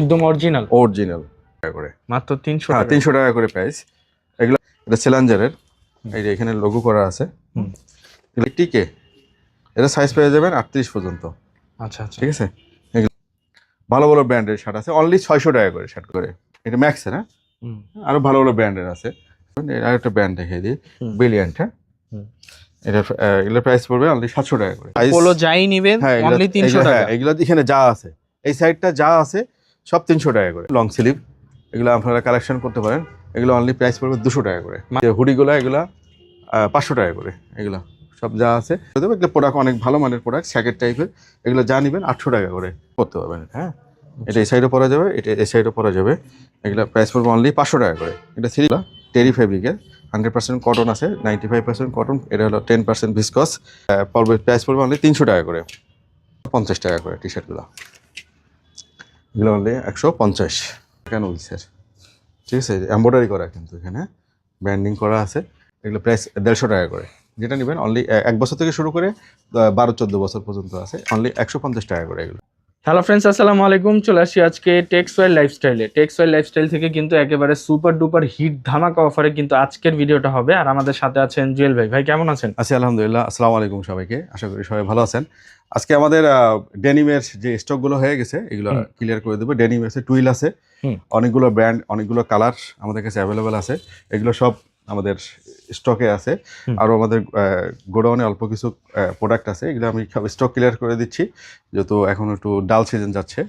একদম original original টাকা করে, মাত্র 300 হ্যাঁ টাকা। 300 টাকা করে প্রাইস। এগুলো এটা চ্যালেঞ্জারের, এই যে এখানে লোগো করা আছে। এগুলো টিকে, এটা সাইজ পেয়ে যাবেন 38 পর্যন্ত। আচ্ছা আচ্ছা, ঠিক আছে, এগুলো ভালো ভালো ব্র্যান্ডের শার্ট আছে, অনলি 600 টাকা করে শার্ট করে। এটা ম্যাক্সের, হ্যাঁ আরো ভালো ভালো ব্র্যান্ডের আছে। আর একটা ব্র্যান্ড দেখিয়ে দিই, ব্রিলিয়ান্ট। হ্যাঁ এগুলোর প্রাইস পড়বে অনলি 700 টাকা করে। পোলো যাই নিবেন হ্যাঁ অনলি 300 টাকা। হ্যাঁ এগুলো এখানে যা আছে, এই সাইডটা যা আছে সব 300 টাকা করে। লং স্লিভ এগুলো আপনারা কালেকশন করতে পারেন, এগুলো অনলি প্রাইস পড়বে 200 টাকা করে। হুডিগুলো এগুলা 500 টাকা করে। এগুলো সব যা আছে এগুলো প্রোডাক্ট অনেক ভালো মানের প্রোডাক্ট, স্যাকেট টাইপের। এগুলো যা নেবেন 800 টাকা করে করতে পারবেন। হ্যাঁ এটা এই সাইডও পরা যাবে, এটা এই সাইডও পরা যাবে। এগুলো প্রাইস পড়বে অনলি 500 টাকা করে। এটা টেরি ফেব্রিকের, 100% কটন আছে, 95% কটন। এটা হলো 10% ভিসকস। পড়বে প্রাইস পড়বে অনলি 300 টাকা করে। 50 টাকা করে টি শার্টগুলো, এগুলো অনলি 150 কেন স্যার। ঠিক আছে, এমব্রয়ডারি করা কিন্তু এখানে ব্র্যান্ডিং করা আছে। এগুলো প্রাইস 150 টাকা করে। যেটা নেবেন অনলি 1 বছর থেকে শুরু করে 12-14 বছর পর্যন্ত আছে, অনলি 150 টাকা করে এগুলো। হ্যালো ফ্রেন্ডস, আসসালামু আলাইকুম। চলে আসি আজকে টেক্সওয়াইল লাইফস্টাইলে। টেক্সওয়াইল লাইফস্টাইল থেকে কিন্তু একেবারে সুপার ডুপার হিট ধামাকা অফারে কিন্তু আজকের ভিডিওটা হবে। আর আমাদের সাথে আছেন জুয়েল ভাই। ভাই কেমন আছেন? আছি আলহামদুলিল্লাহ। আসসালামু আলাইকুম সবাইকে, আশা করি সবাই ভালো আছেন। আজকে আমাদের ডেনিমের যে স্টকগুলো হয়ে গেছে এগুলো ক্লিয়ার করে দেবো। ডেনিম আছে, টুইল আছে, অনেকগুলো ব্র্যান্ড, অনেকগুলো কালার আমাদের কাছে অ্যাভেলেবেল আছে। এগুলো সব আমাদের স্টকে আছে। আরও আমাদের গোডাউনে অল্প কিছু প্রোডাক্ট আছে, এগুলো আমি স্টক ক্লিয়ার করে দিচ্ছি, যেহেতু এখন একটু ডাল সিজন যাচ্ছে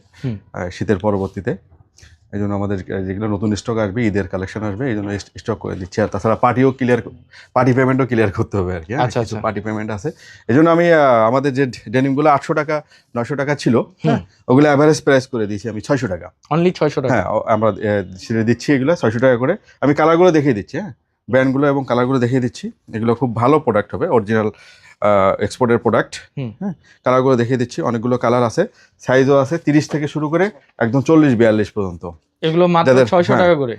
শীতের পরবর্তীতে। এই জন্য আমাদের যেগুলো নতুন স্টক আসবে, ঈদের কালেকশন আসবে, এই জন্য স্টক করে দিচ্ছি। আর তাছাড়া পার্টি পেমেন্টও ক্লিয়ার করতে হবে আর কি। আচ্ছা কিছু পার্টি পেমেন্ট আছে, এই জন্য আমি আমাদের যে ডেনিমগুলো 800 টাকা 900 টাকা ছিল, হ্যাঁ ওগুলো অ্যাভারেজ প্রাইস করে দিয়েছি আমি 600 টাকা। অনলি 600 টাকা? হ্যাঁ আমরা ছেড়ে দিচ্ছি এগুলো 600 টাকা করে। আমি কালারগুলো দেখিয়ে দিচ্ছি, হ্যাঁ ব্র্যান্ডগুলো এবং কালারগুলো দেখিয়ে দিচ্ছি। এগুলো খুব ভালো প্রোডাক্ট হবে, অরিজিনাল এক্সপোর্টের প্রোডাক্ট। হ্যাঁ কালারগুলো দেখিয়ে দিচ্ছি, অনেকগুলো কালার আছে, সাইজও আছে 30 থেকে শুরু করে একদম 40-42 পর্যন্ত। এগুলো মাত্র 600 টাকা করে?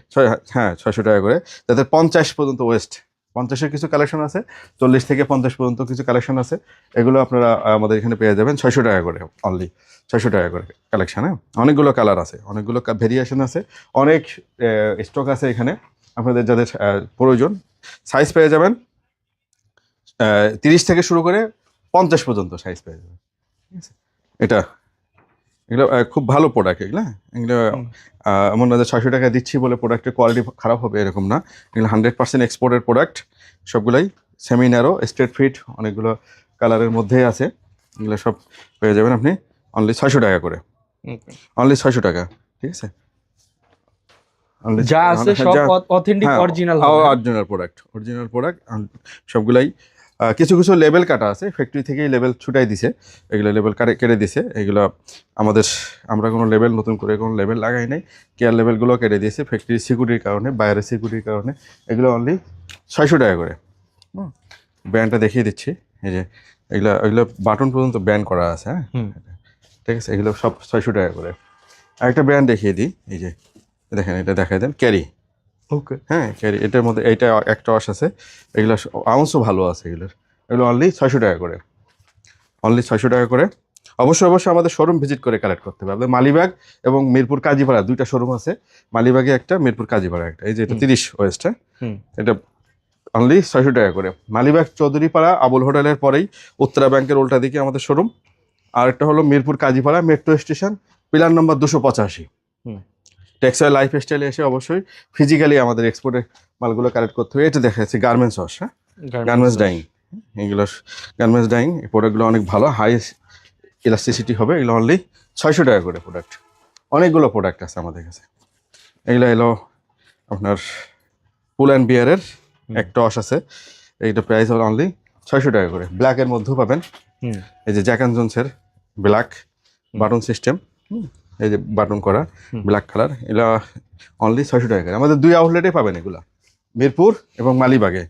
হ্যাঁ 600 টাকা করে। যাদের 50 পর্যন্ত ওয়েস্ট, 50-এর কিছু কালেকশন আছে, 40 থেকে 50 পর্যন্ত কিছু কালেকশন আছে। এগুলো আপনারা আমাদের এখানে পেয়ে যাবেন 600 টাকা করে, অনলি 600 টাকা করে কালেকশন। হ্যাঁ অনেকগুলো কালার আছে, অনেকগুলো ভেরিয়েশন আছে, অনেক স্টক আছে এখানে। আপনাদের যাদের প্রয়োজন সাইজ পেয়ে যাবেন 30 থেকে শুরু করে 50 পর্যন্ত সাইজ পেয়ে যাবেন। ঠিক আছে, এগুলো খুব ভালো প্রোডাক্ট। এগুলো এমন না যে 600 টাকা দিচ্ছি বলে প্রোডাক্টের কোয়ালিটি খারাপ হবে, এরকম না। এগুলো 100% এক্সপোর্টের প্রোডাক্ট, সবগুলাই সেমি ন্যারো স্ট্রেট ফিট, অনেকগুলো কালারের মধ্যেই আছে। এগুলো সব পেয়ে যাবেন আপনি অনলি 600 টাকা করে, অনলি 600 টাকা। ঠিক আছে, যা আছে সব authentic original product, original product সবগুলাই। কিছু কিছু লেবেল কাটা আছে, ফ্যাক্টরি থেকেই লেবেল ছুটাই দিছে, এগুলো লেবেল কেটে দিছে। এগুলো আমরা কোনো লেবেল নতুন করে কোনো লেবেল লাগাই নাই, কেয়ার লেবেলগুলো কেটে দিয়েছে ফ্যাক্টরির সিকিউরিটির কারণে, বাইরের সিকিউরিটির কারণে। এগুলো অনলি 600 টাকা করে। ব্র্যান্ডটা দেখিয়ে দিচ্ছি, এই যে এগুলো বাটন পর্যন্ত ব্র্যান্ড করা আছে। হ্যাঁ ঠিক আছে, এগুলো সব 600 টাকা করে। আরেকটা ব্র্যান্ড দেখিয়ে দিই, এই যে দেখেন, এটা দেখাই দেন, ক্যারি। ওকে, হ্যাঁ ক্যারি, এটার মধ্যে এইটা একটা ওয়াশ আছে, এগুলো আউন্সও ভালো আছে এগুলো অনলি 600 টাকা করে, অনলি 600 টাকা করে। অবশ্যই আমাদের শোরুম ভিজিট করে কালেক্ট করতে হবে। আপনাদের মালিবাগ এবং মিরপুর কাজীপাড়া দুইটা শোরুম আছে, মালিবাগে একটা, মিরপুর কাজীপাড়া একটা। এই যে এটা 30 ওয়েস্ট, এটা অনলি 600 টাকা করে। মালিবাগ চৌধুরীপাড়া আবুল হোটেলের পরেই উত্তরা ব্যাংকের উল্টা দিকে আমাদের শোরুম। আর একটা হলো Mirpur Kazipara metro station, pillar number 285। Textile life স্টাইলে এসে অবশ্যই ফিজিক্যালি আমাদের এক্সপোর্টের মালগুলো কালেক্ট করতে হবে। এটা দেখা যাচ্ছে গার্মেন্টস ওয়াশ, হ্যাঁ গার্মেন্টস ডাইং, এগুলো গার্মেন্টস ডাইং। এই প্রোডাক্টগুলো অনেক ভালো, হাই ইলাস্টিসিটি হবে। এগুলো অনলি 600 টাকা করে প্রোডাক্ট। অনেকগুলো প্রোডাক্ট আছে আমাদের কাছে। এগুলো এলো আপনার পুল অ্যান্ড বিয়ারের একটা ওয়াশ আছে, এইটা প্রাইস হলো অনলি 600 টাকা করে। ব্ল্যাকের মধ্যেও পাবেন, এই যে জ্যাক অ্যান্ড জোনসের ব্ল্যাক বাটন সিস্টেম, এই যে বাটন করা ব্ল্যাক কালার, এগুলা অনলি 600 টাকা করে। আমাদের 2 আউটলেটে পাবেন এগুলা, মিরপুর এবং মালিবাগে।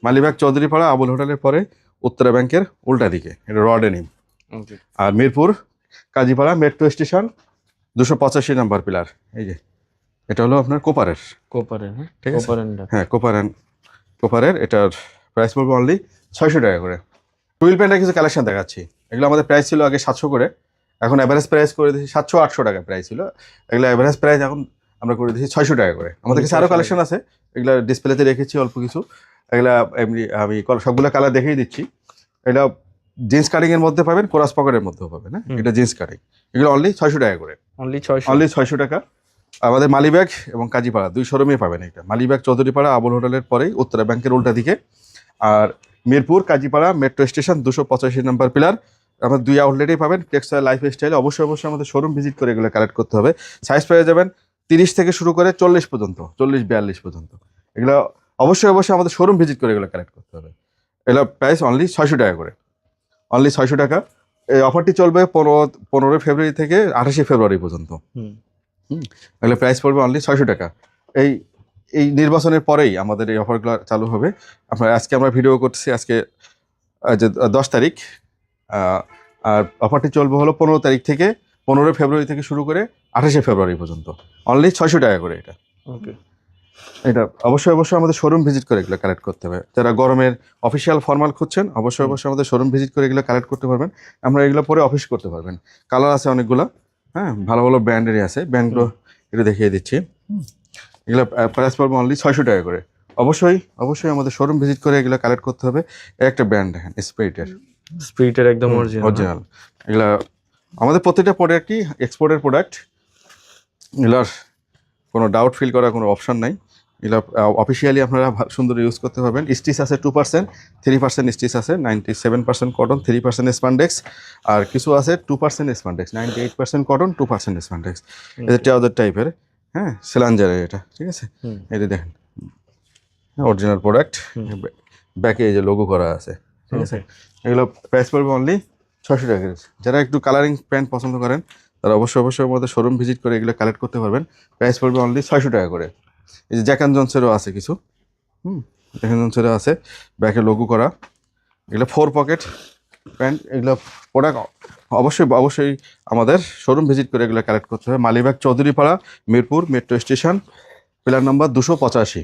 মালিবাগ চৌধুরীপাড়া আবুল হোটেলের পরে উত্তরা ব্যাংকের উল্টা দিকে, এটা র ডেনিম। আর Mirpur Kazipara metro station 285 number pillar. এই যে এটা হলো আপনার কোপারের, ঠিক আছে, হ্যাঁ কোপারের। এটার প্রাইস পড়বে অনলি 600 টাকা করে। টুইল প্যান্টের কিছু কালেকশন দেখাচ্ছি। এগুলো আমাদের প্রাইস ছিল আগে 700 করে, এখন অ্যাভারেজ প্রাইস করে দিয়েছি 700-800 টাকা প্রাইস ছিল, এগুলো অ্যাভারেজ প্রাইস এখন আমরা করে দিয়েছি 600 টাকা করে। আমাদের কাছে আরও কালেকশন আছে, এগুলো ডিসপ্লেতে রেখেছি অল্প কিছু, এগুলা এমনি আমি সবগুলো কালার দেখিয়ে দিচ্ছি। এটা জিন্স কাটিং এর মধ্যে পাবেন, কোরাস পকেটের মধ্যেও পাবেন, হ্যাঁ এটা জিন্স কাটিং, এগুলো অনলি 600 টাকা করে, অনলি 600 টাকা। আমাদের মালিবাগ এবং কাজীপাড়া দুই শোরুমে পাবেন এটা। মালিবাগ চৌধুরীপাড়া আবুল হোটেলের পরেই উত্তরা ব্যাংকের উল্টা দিকে, আর Mirpur Kazipara metro station 285 number pillar, আমাদের দুই আউটলেটেই পাবেন। টেক্সটাইল লাইফ স্টাইলে অবশ্যই আমাদের শোরুম ভিজিট করে এগুলো কালেক্ট করতে হবে। সাইজ পেয়ে যাবেন 30 থেকে শুরু করে 40 পর্যন্ত, 40-42 পর্যন্ত, এগুলো অবশ্যই আমাদের শোরুম ভিজিট করে এগুলো কালেক্ট করতে হবে। এগুলো প্রাইস অনলি 600 টাকা করে, অনলি 600 টাকা। এই অফারটি চলবে 15 ফেব্রুয়ারি থেকে 28 ফেব্রুয়ারি পর্যন্ত। এগুলো প্রাইস পড়বে অনলি 600 টাকা। এই এই নির্বাচনের পরেই আমাদের এই অফারগুলো চালু হবে। আজকে আমরা ভিডিও করছি আজকে যে 10 তারিখ, আর অফারটি চলবে হলো 15 তারিখ থেকে, 15 ফেব্রুয়ারি থেকে শুরু করে 28 ফেব্রুয়ারি পর্যন্ত, অনলি 600 টাকা করে এটা। ওকে, এটা অবশ্যই আমাদের শোরুম ভিজিট করে এগুলো কালেক্ট করতে হবে। যারা গরমের অফিসিয়াল ফর্মাল খুঁজছেন অবশ্যই আমাদের শোরুম ভিজিট করে এগুলো কালেক্ট করতে পারবেন। আমরা এগুলো পরে অফিস করতে পারবেন। কালার আছে অনেকগুলো, হ্যাঁ ভালো ভালো ব্র্যান্ডেরই আছে, ব্র্যান্ডগুলো একটু দেখিয়ে দিচ্ছি। এগুলো প্রাইস পড়বে অনলি 600 টাকা করে। অবশ্যই আমাদের শোরুম ভিজিট করে এগুলো কালেক্ট করতে হবে। একটা ব্র্যান্ড দেখেন, স্পিরিটের একদম অরিজিনাল। এগুলা আমাদের প্রত্যেকটা প্রোডাক্টই এক্সপোর্টের প্রোডাক্ট, এগুলার কোনো ডাউট ফিল করার কোনো অপশন নাই। এগুলো অফিসিয়ালি আপনারা সুন্দর ইউজ করতে পারবেন। স্টিচ আছে 2%, 3% স্টিচ আছে, 97% কটন, 3% স্পান্ডেক্স, আর কিছু আছে 2% স্পান্ডেক্স, 98% কটন, 2% স্পান্ডেক্স। এটা ট্রাউজার টাইপের, হ্যাঁ সেলাঞ্জারের এটা, ঠিক আছে। এটা দেখেন অরিজিনাল প্রোডাক্ট, ব্যাকে এই যে লোগো করা আছে, ঠিক আছে। এগুলো প্রাইস পড়বে অনলি 600 টাকা। যারা একটু কালারিং প্যান্ট পছন্দ করেন তারা অবশ্যই আমাদের শোরুম ভিজিট করে এগুলো কালেক্ট করতে পারবেন। প্রাইস পড়বে অনলি 600 টাকা করে। এই যে জ্যাক অ্যান্ড জনসেরও আছে কিছু, জ্যাক অ্যান্ড জনসেরও আছে ব্যাকে লোগো করা, এগুলো 4 পকেট প্যান্ট। এগুলো প্রোডাক্ট অবশ্যই আমাদের শোরুম ভিজিট করে এগুলো কালেক্ট করতে হবে। Malibagh Chowdhurypara Mirpur metro station pillar number 285।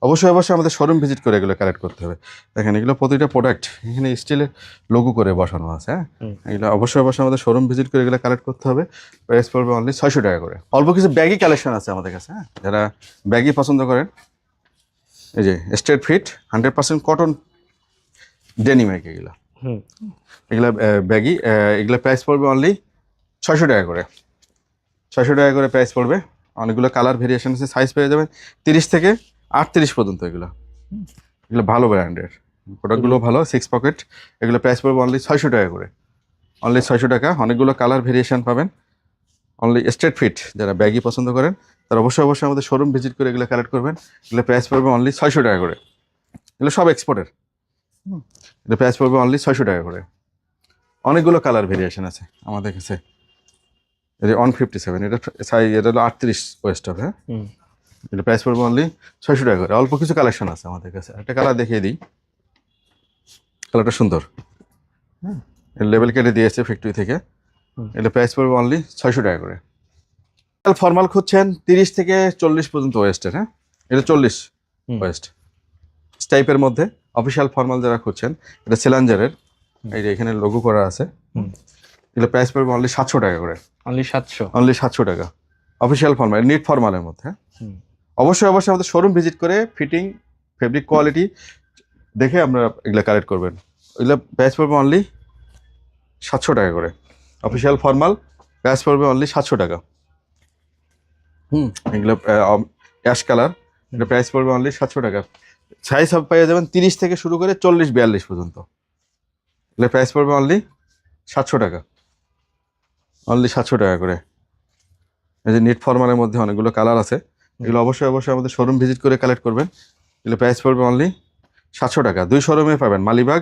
অবশ্যই আমাদের শোরুম ভিজিট করে এগুলো কালেক্ট করতে হবে। দেখেন এগুলো প্রতিটা প্রোডাক্ট এখানে স্টিলের লোগো করে বসানো আছে, হ্যাঁ এগুলো অবশ্যই আমাদের শোরুম ভিজিট করে এগুলো কালেক্ট করতে হবে। প্রাইস পড়বে অনলি 600 টাকা করে। অল্প কিছু ব্যাগি কালেকশন আছে আমাদের কাছে, হ্যাঁ যারা ব্যাগি পছন্দ করেন, এই যে স্ট্রেট ফিট 100% কটন ডেনিম এগুলো, এগুলো ব্যাগি, এগুলো প্রাইস পড়বে অনলি 600 টাকা করে, 600 টাকা করে প্রাইস পড়বে। অনেকগুলো কালার ভেরিয়েশন আছে, সাইজ পেয়ে যাবেন 30 থেকে 38 পর্যন্ত। এগুলো ভালো ব্র্যান্ডের প্রোডাক্টগুলো, ভালো 6 পকেট। এগুলো প্রাইস পড়বে অনলি 600 টাকা করে, অনলি 600 টাকা। অনেকগুলো কালার ভেরিয়েশন পাবেন, অনলি স্ট্রেট ফিট। যারা ব্যাগি পছন্দ করেন তারা অবশ্যই আমাদের শোরুম ভিজিট করে এগুলো কালেক্ট করবেন। এগুলো প্রাইস পড়বে অনলি 600 টাকা করে। এগুলো সব এক্সপোর্টের, এটা প্রাইস পড়বে অনলি 600 টাকা করে। অনেকগুলো কালার ভেরিয়েশন আছে আমাদের কাছে। এটা 157, এটা সাইজ, এটা হলো 38 ওয়েস্ট হবে, হ্যাঁ এটা প্রাইস পড়বে অনলি 600 টাকা করে। অল্প কিছু কালেকশন আছে আমাদের কাছে, একটা কালার দেখিয়ে দিই, কালারটা সুন্দর, হ্যাঁ লেবেল কেটে দিয়েছে ফ্যাক্টরি থেকে। এটা প্রাইস পড়বে অনলি 600 টাকা করে। ফর্মাল খুঁজছেন 30 থেকে 40 পর্যন্ত ওয়েস্টের, হ্যাঁ এটা 40 ওয়েস্ট টাইপের মধ্যে অফিসিয়াল ফর্মাল যারা খুঁজছেন, এটা সেলাঞ্জারের, এই যে এখানে লোগো করা আছে। এগুলো প্রাইস পড়বে অনলি 700 টাকা করে, অনলি 700 টাকা। অফিসিয়াল ফর্মাল, নিট ফর্মালের মধ্যে। অবশ্যই আমাদের শোরুম ভিজিট করে ফিটিং, ফেব্রিক কোয়ালিটি দেখে আমরা এগুলো কালেক্ট করবেন। এগুলো প্রাইস পড়বে অনলি 700 টাকা করে। অফিসিয়াল ফর্মাল প্রাইস পড়বে অনলি 700 টাকা। এগুলো অ্যাশ কালার, এটা প্রাইস পড়বে অনলি 700 টাকা। সাইজ সব পেয়ে যাবেন 30 থেকে শুরু করে 40-42 পর্যন্ত। এগুলো প্রাইস পড়বে অনলি 700 টাকা, অনলি 700 টাকা করে। এই যে নিট ফর্মালের মধ্যে অনেকগুলো কালার আছে, এগুলো অবশ্যই আমাদের শোরুম ভিজিট করে কালেক্ট করবেন। এগুলো প্রাইস পড়বে অনলি 700 টাকা। দুই শোরুমে পাবেন, মালিবাগ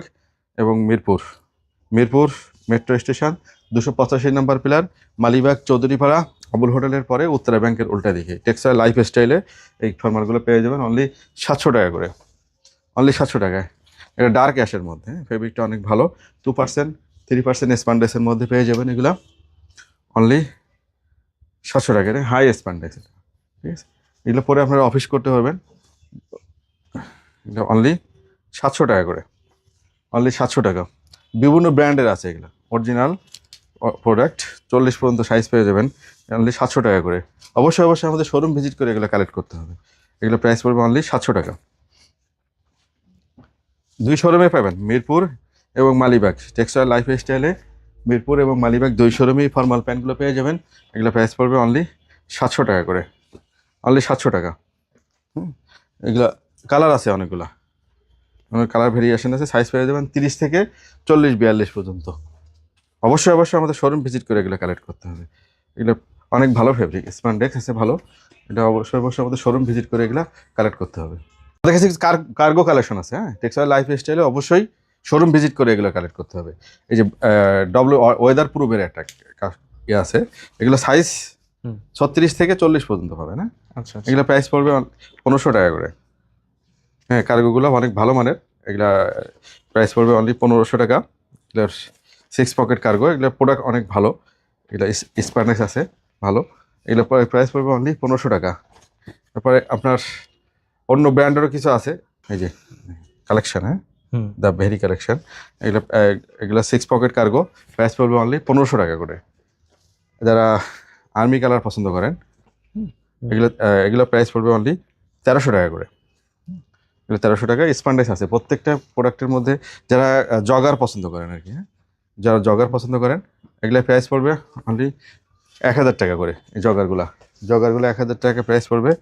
এবং Mirpur metro station 285 number pillar, Malibagh Chowdhurypara Abul হোটেলের পরে উত্তরা ব্যাংকের উল্টা দিকে। টেক্সটাইল লাইফ স্টাইলে এই ফর্মালগুলো পেয়ে যাবেন অনলি 700 টাকা করে, অনলি 700 টাকায়। এটা ডার্ক অ্যাশের মধ্যে, ফেব্রিকটা অনেক ভালো, 2% 3% স্পান্ডেক্সের মধ্যে পেয়ে যাবেন। এগুলো অনলি 700 টাকার, হাই স্পান্ডেক্স, ঠিক আছে। এগুলো পরে আপনারা অফিস করতে পারবেন। এটা অনলি 700 টাকা করে, অনলি 700 টাকা। বিভিন্ন ব্র্যান্ডের আছে এগুলো, অরিজিনাল প্রোডাক্ট 40 পর্যন্ত সাইজ পেয়ে যাবেন অনলি 700 টাকা করে। অবশ্যই অবশ্যই আমাদের শোরুম ভিজিট করে এগুলো কালেক্ট করতে হবে। এগুলো প্রাইস পড়বে অনলি 700 টাকা। 2 শোরুমে পাবেন, মিরপুর এবং মালিবাগ। টেক্সটাইল লাইফ স্টাইলে মিরপুর এবং মালিবাগ 2 শোরুমেই ফর্মাল প্যান্টগুলো পেয়ে যাবেন। এগুলো প্রাইস পড়বে অনলি 700 টাকা করে, অনলি 700 টাকা। এগুলো কালার আছে অনেকগুলো, অনেক কালার ভেরিয়েশন আছে, সাইজ পেয়ে যাবেন 30 থেকে 40-42 পর্যন্ত। অবশ্যই অবশ্যই আমাদের শোরুম ভিজিট করে এগুলো কালেক্ট করতে হবে। এগুলো অনেক ভালো ফেব্রিক, স্প্যান্ডেক্স আছে ভালো। এটা অবশ্যই অবশ্যই আমাদের শোরুম ভিজিট করে এগুলো কালেক্ট করতে হবে। আমাদের কাছে কার্গো কালেকশন আছে, হ্যাঁ, টেক্সটাইল লাইফ স্টাইলে অবশ্যই শোরুম ভিজিট করে এগুলো কালেক্ট করতে হবে। এই যে ওয়েদার প্রুফের একটা ইয়ে আছে, এগুলো সাইজ 36 থেকে 40 পর্যন্ত পাবে না। আচ্ছা, এগুলো প্রাইস পড়বে 1500 টাকা করে। হ্যাঁ, কার্গোগুলো অনেক ভালো মানের। এগুলা প্রাইস পড়বে অনলি 1500 টাকা। এগুলোর 6 পকেট কার্গো, এগুলোর প্রোডাক্ট অনেক ভালো। এগুলো স্প্যান্ডেক্স আছে ভালো। এগুলো প্রাইস পড়বে অনলি 1500 টাকা। তারপরে আপনার অন্য ব্র্যান্ডেরও কিছু আছে, এই যে কালেকশন, হ্যাঁ, দ্য ভেরি কালেকশন। এগুলো এগুলো 6 পকেট কার্গো, প্রাইস পড়বে অনলি 1500 টাকা করে। যারা আর্মি কালার পছন্দ করেন, এগুলো প্রাইস পড়বে অনলি 1300 টাকা করে। এগুলো 1300 টাকা। স্প্যান্ডেক্স আছে প্রত্যেকটা প্রোডাক্টের মধ্যে। যারা জগার পছন্দ করেন আর কি, হ্যাঁ, যারা জগার পছন্দ করেন, এগুলো প্রাইস পড়বে অনলি 1000 টাকা করে। এই জগারগুলো 1000 টাকা প্রাইস পড়বে।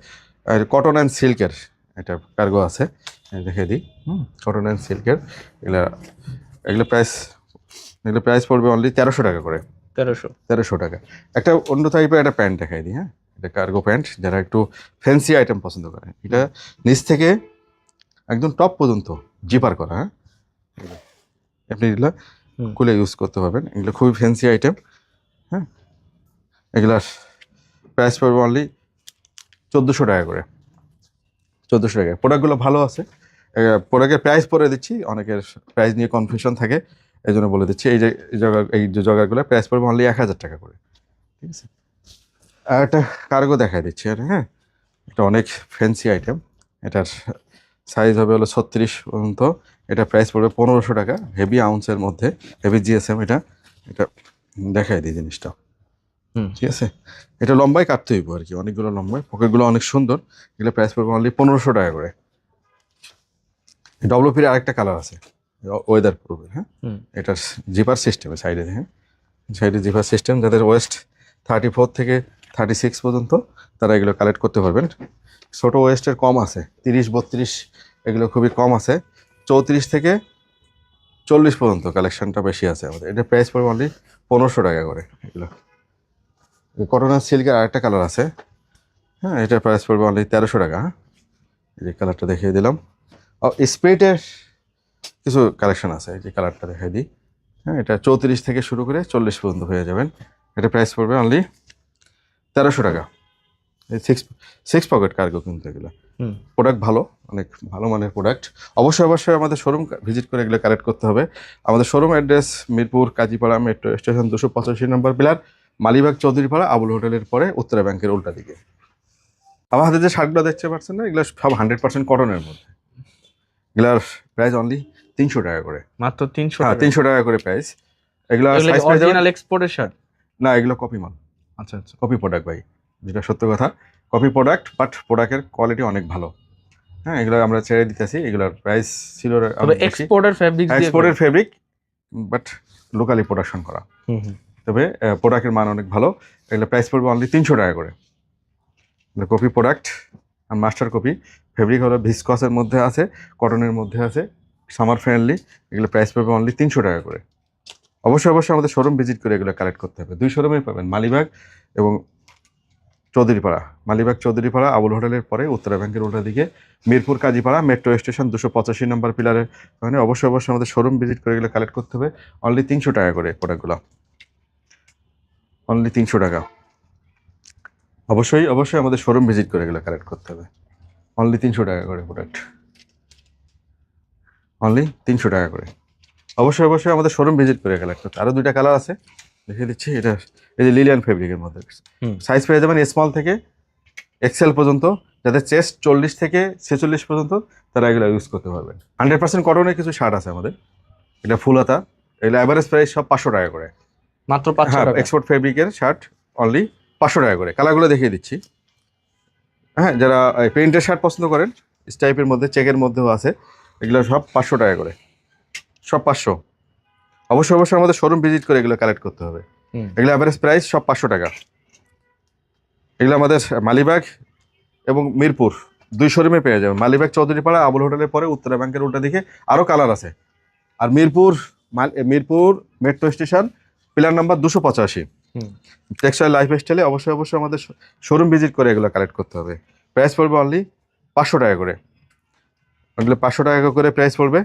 আর কটন অ্যান্ড সিল্কের এটা কার্গো আছে, দেখে দিই। কটন অ্যান্ড সিল্কের এগুলো প্রাইস পড়বে অনলি 1300 টাকা করে। 1300 টাকা। একটা অন্য টাইপের একটা প্যান্ট দেখাই দিই, হ্যাঁ, এটা কার্গো প্যান্ট। যারা একটু ফ্যান্সি আইটেম পছন্দ করেন, এটা নিচ থেকে একদম টপ পর্যন্ত জিপার করা, হ্যাঁ, আপনি এগুলো খুলে ইউজ করতে পারবেন। এগুলো খুবই ফ্যান্সি আইটেম, হ্যাঁ। এগুলার প্রাইস পড়বে অনলি 1400 টাকা করে। 1400 টাকা। প্রোডাক্টগুলো ভালো আছে। প্রোডাক্টের প্রাইস পরে দিচ্ছি, অনেকের প্রাইস নিয়ে কনফিউশন থাকে, এই জন্য বলে দিচ্ছি। এই যে জগারগুলো প্রাইস পড়বে অনলি 1000 টাকা করে, ঠিক আছে। আর একটা কার্গো দেখাই দিচ্ছি, হ্যাঁ, এটা অনেক ফ্যান্সি আইটেম। এটার সাইজ হবে হলো 36 পর্যন্ত। এটা প্রাইস পড়বে 1500 টাকা, হেভি আউন্সের মধ্যে, হেভি জিএসএম। এটা দেখাই দিই জিনিসটা, ঠিক আছে। এটা লম্বাই কাটতে হইব আর কি, অনেকগুলো লম্বাই, পকেটগুলো অনেক সুন্দর। এগুলো প্রাইস পড়বে অনলি 1500 টাকা করে। ডব্লিউপির আরেকটা কালার আছে ওয়েদার প্রুফের, হ্যাঁ, এটার জিপার সিস্টেম সাইডে, হ্যাঁ, সাইডে জিপার সিস্টেম। যাদের ওয়েস্ট 34 থেকে 36 পর্যন্ত, তারা এগুলো কালেক্ট করতে পারবেন। ছোটো ওয়েস্টের কম আছে, 30-32, এগুলো খুবই কম আছে। 34 থেকে 40 পর্যন্ত কালেকশনটা বেশি আছে আমাদের। এটা প্রাইস পড়বে অনলি 1500 টাকা করে। এগুলো কটন আর সিল্কের আরেকটা কালার আছে, হ্যাঁ, এটার প্রাইস পড়বে অনলি 1300 টাকা। হ্যাঁ, এই যে কালারটা দেখিয়ে দিলাম। স্প্রেটের কিছু কালেকশন আছে, এই যে কালারটা দেখাই দিই, হ্যাঁ, এটা 34 থেকে শুরু করে 40 পর্যন্ত হয়ে যাবেন। এটা প্রাইস পড়বে অনলি 1300 টাকা। এই 6 পকেট কার্গো কিন্তু এগুলো প্রোডাক্ট ভালো, অনেক ভালো মানের প্রোডাক্ট। অবশ্যই অবশ্যই আমাদের শোরুম ভিজিট করে এগুলো কালেক্ট করতে হবে। আমাদের showroom address Mirpur Kazipara metro station 285 number pillar, Malibagh Chowdhurypara, Abul হোটেলের পরে উত্তরা ব্যাংকের উল্টা দিকে। আমার হাতে যে শার্টগুলো দেখতে পাচ্ছেন না, এগুলো সব 100% কটনের মধ্যে। এগুলার প্রাইস অনলি 300 টাকা করে, মাত্র 300 হ্যাঁ, টাকা। 300 টাকা করে প্রাইস। এগুলো সাইজ অরিজিনাল এক্সপোর্টের শার্ট না, এগুলো কপি মাল। আচ্ছা আচ্ছা, কপি প্রোডাক্ট ভাই, যেটা সত্য কথা, কপি প্রোডাক্ট, বাট প্রোডাক্টের কোয়ালিটি অনেক ভালো। হ্যাঁ, এগুলো আমরা ছেড়ে দিতেছি। এগুলোর প্রাইস ছিল তবে এক্সপোর্টের ফেব্রিক এক্সপোর্টের ফেব্রিক, বাট লোকালি প্রোডাকশন করা। তবে প্রোডাক্টের মান অনেক ভালো। এগুলো প্রাইস পড়বে অনলি 300 টাকা করে। Copy product, master copy. Fabric হলো ভিসকসের মধ্যে আছে, কটনের মধ্যে আছে, সামার ফ্রেন্ডলি। এগুলো প্রাইস পড়বে অনলি 300 টাকা করে। অবশ্যই অবশ্যই আমাদের শোরুম ভিজিট করে এগুলো কালেক্ট করতে হবে। 2 শোরুমেই পাবেন, মালিবাগ এবং চৌধুরীপাড়া। মালিবাগ চৌধুরীপাড়া আবুল হোটেলের পরে উত্তরা ব্যাংকের উল্টা দিকে, মিরপুর কাজীপাড়া মেট্রো স্টেশন 285 নম্বর পিলারের ওখানে। অবশ্যই অবশ্যই আমাদের শোরুম ভিজিট করে এগুলো কালেক্ট করতে হবে। অনলি 300 টাকা করে প্রোডাক্টগুলো, অনলি 300 টাকা। অবশ্যই অবশ্যই আমাদের শোরুম ভিজিট করে এগুলো কালেক্ট করতে হবে। অনলি 300 টাকা করে প্রোডাক্ট, অনলি 300 টাকা করে। অবশ্যই অবশ্যই আমাদের শোরুম ভিজিট করে কালেক্ট করতে। আরও 2টা কালার আছে, দেখিয়ে দিচ্ছি। এটা এই যে লিলিয়ান ফেব্রিকের মধ্যে সাইজ পেয়ে যাবেন স্মল থেকে এক্সেল পর্যন্ত। যাদের চেস্ট 40 থেকে 46 পর্যন্ত, তারা এগুলো ইউজ করতে পারবেন। 100% কটনের কিছু শার্ট আছে আমাদের, এটা ফুল হাতা। এগুলো অ্যাভারেজ প্রাইস সব 500 টাকা করে, মাত্র 500 হ্যাঁ টাকা। এক্সপোর্ট ফেব্রিকের শার্ট অনলি 500 টাকা করে। কালারগুলো দেখিয়ে দিচ্ছি। হ্যাঁ, যারা প্রিন্টের শার্ট পছন্দ করেন, স্টাইপের মধ্যে, চেকের মধ্যেও আছে, এগুলো সব 500 টাকা করে, সব 500। অবশ্যই অবশ্যই আমাদের শোরুম ভিজিট করে এগুলো কালেক্ট করতে হবে। এগুলো অ্যাভারেজ প্রাইস সব 500 টাকা। এগুলো আমাদের মালিবাগ এবং মিরপুর 2 শোরুমে পেয়ে যাবেন। মালিবাগ চৌধুরীপাড়া আবুল হোটেলের পরে উত্তরা ব্যাংকের উল্টা দিকে আরও কালার আছে। আর Mirpur metro station pillar number 285 textile life স্টাইলে অবশ্যই অবশ্যই আমাদের শোরুম ভিজিট করে এগুলো কালেক্ট করতে হবে। প্রাইস পড়বে অনলি 500 টাকা করে। এগুলো 500 টাকা করে প্রাইস পড়বে।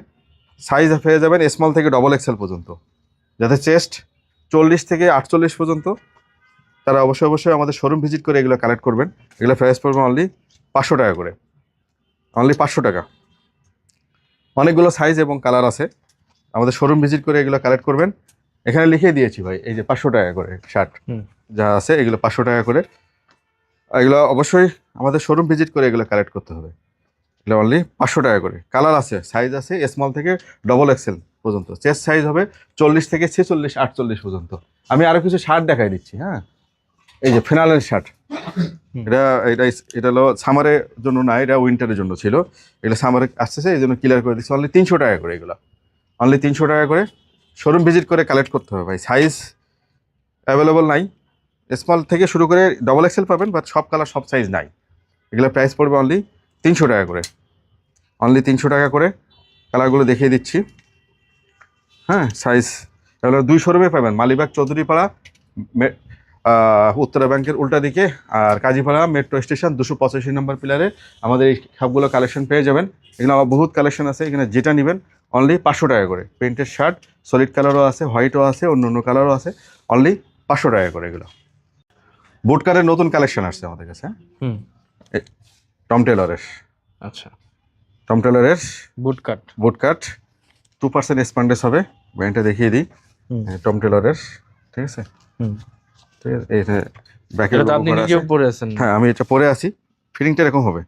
সাইজ পেয়ে যাবেন স্মল থেকে ডবল এক্সেল পর্যন্ত, যাতে চেস্ট 40 থেকে 48 পর্যন্ত, তারা অবশ্যই অবশ্যই আমাদের শোরুম ভিজিট করে এগুলো কালেক্ট করবেন। এগুলো প্রাইস পড়বে অনলি 500 টাকা করে, অনলি 500 টাকা। অনেকগুলো সাইজ এবং কালার আছে, আমাদের শোরুম ভিজিট করে এগুলো কালেক্ট করবেন। এখানে লিখে দিয়েছি ভাই, এই যে 500 টাকা করে শার্ট যা আছে এগুলো 500 টাকা করে। এগুলো অবশ্যই আমাদের শোরুম ভিজিট করে এগুলো কালেক্ট করতে হবে। এগুলো অনলি 500 টাকা করে। কালার আছে, সাইজ আছে স্মল থেকে ডবল এক্সেল পর্যন্ত। চেস্ট সাইজ হবে 40 থেকে 46 48 পর্যন্ত। আমি আরও কিছু শার্ট দেখাই দিচ্ছি। হ্যাঁ, এই যে ফিনালের শার্ট, এটা হলো সামারের জন্য না, এটা উইন্টারের জন্য ছিল। এগুলো সামারে আসতেছে, এই জন্য ক্লিয়ার করে দিচ্ছি। অনলি 300 টাকা করে এগুলো, অনলি 300 টাকা করে। শোরুম ভিজিট করে কালেক্ট করতে হবে ভাই। সাইজ অ্যাভেলেবল নাই, স্মল থেকে শুরু করে ডবল এক্সেল পাবেন, বাট সব কালার সব সাইজ নাই। এগুলো প্রাইস পড়বে অনলি 300 টাকা করে, অনলি 300 টাকা করে। কালারগুলো দেখিয়ে দিচ্ছি। হ্যাঁ, সাইজ এগুলো 2 শোরুমে পাবেন, মালিবাগ চৌধুরীপাড়া উত্তরা ব্যাংকের উল্টা দিকে, আর কাজীপাড়া মেট্রো স্টেশন 285 নম্বর পিলারে আমাদের এই সবগুলো কালেকশন পেয়ে যাবেন। এখানে আমার বহুত কালেকশন আছে, এখানে যেটা নেবেন অনলি 500 টাকা করে। প্রিন্টের শার্ট সলিড কালারও আছে, হোয়াইটও আছে, অন্য অন্য কালারও আছে, অনলি 500 টাকা করে এগুলো। বুটকারের নতুন কালেকশন আসছে আমাদের কাছে। টম টেলরের, আচ্ছা, টম টেলরের বুটকাট 2% স্পন্ডেস হবে। ব্র্যান্ডটা দেখিয়ে দিই, টম টেলরের। ঠিক আছে, ঠিক আছে। এই ব্যাকের এটা তো আপনি নিজেও পরে আছেন। হ্যাঁ, আমি এটা পরে আছি। ফিটিংটা এরকম হবে,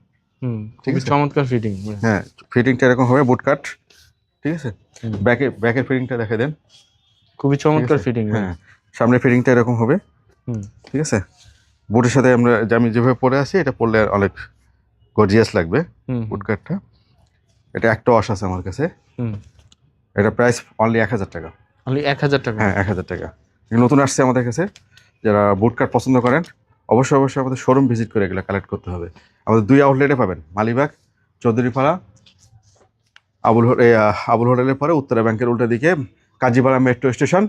ঠিক আছে, চমৎকার ফিটিং। হ্যাঁ, ফিটিংটা এরকম হবে বুটকাট। ঠিক আছে, ব্যাকের ফিটিংটা দেখে দেন, খুবই চমৎকার ফিটিং। হ্যাঁ, সামনের ফিটিংটা এরকম হবে। ঠিক আছে, বুটের সাথে আমি যেভাবে পরে আছি, এটা পরলে অনেক গর্জিয়াস লাগবে বুটকাটটা। এটা একটা ওয়াশ আছে আমার কাছে। এটা প্রাইস অনলি 1000 টাকা, অনলি 1000 টাকা। হ্যাঁ 1000 টাকা। নতুন আসছে আমাদের কাছে। যারা বুটকাট পছন্দ করেন অবশ্যই অবশ্যই আমাদের শোরুম ভিজিট করে এগুলো কালেক্ট করতে হবে। আমাদের 2 আউটলেটে পাবেন, মালিবাগ চৌধুরীপাড়া আবুল হোটেলের পরে উত্তরা ব্যাংকের উল্টা দিকে, কাজীপাড়া মেট্রো স্টেশন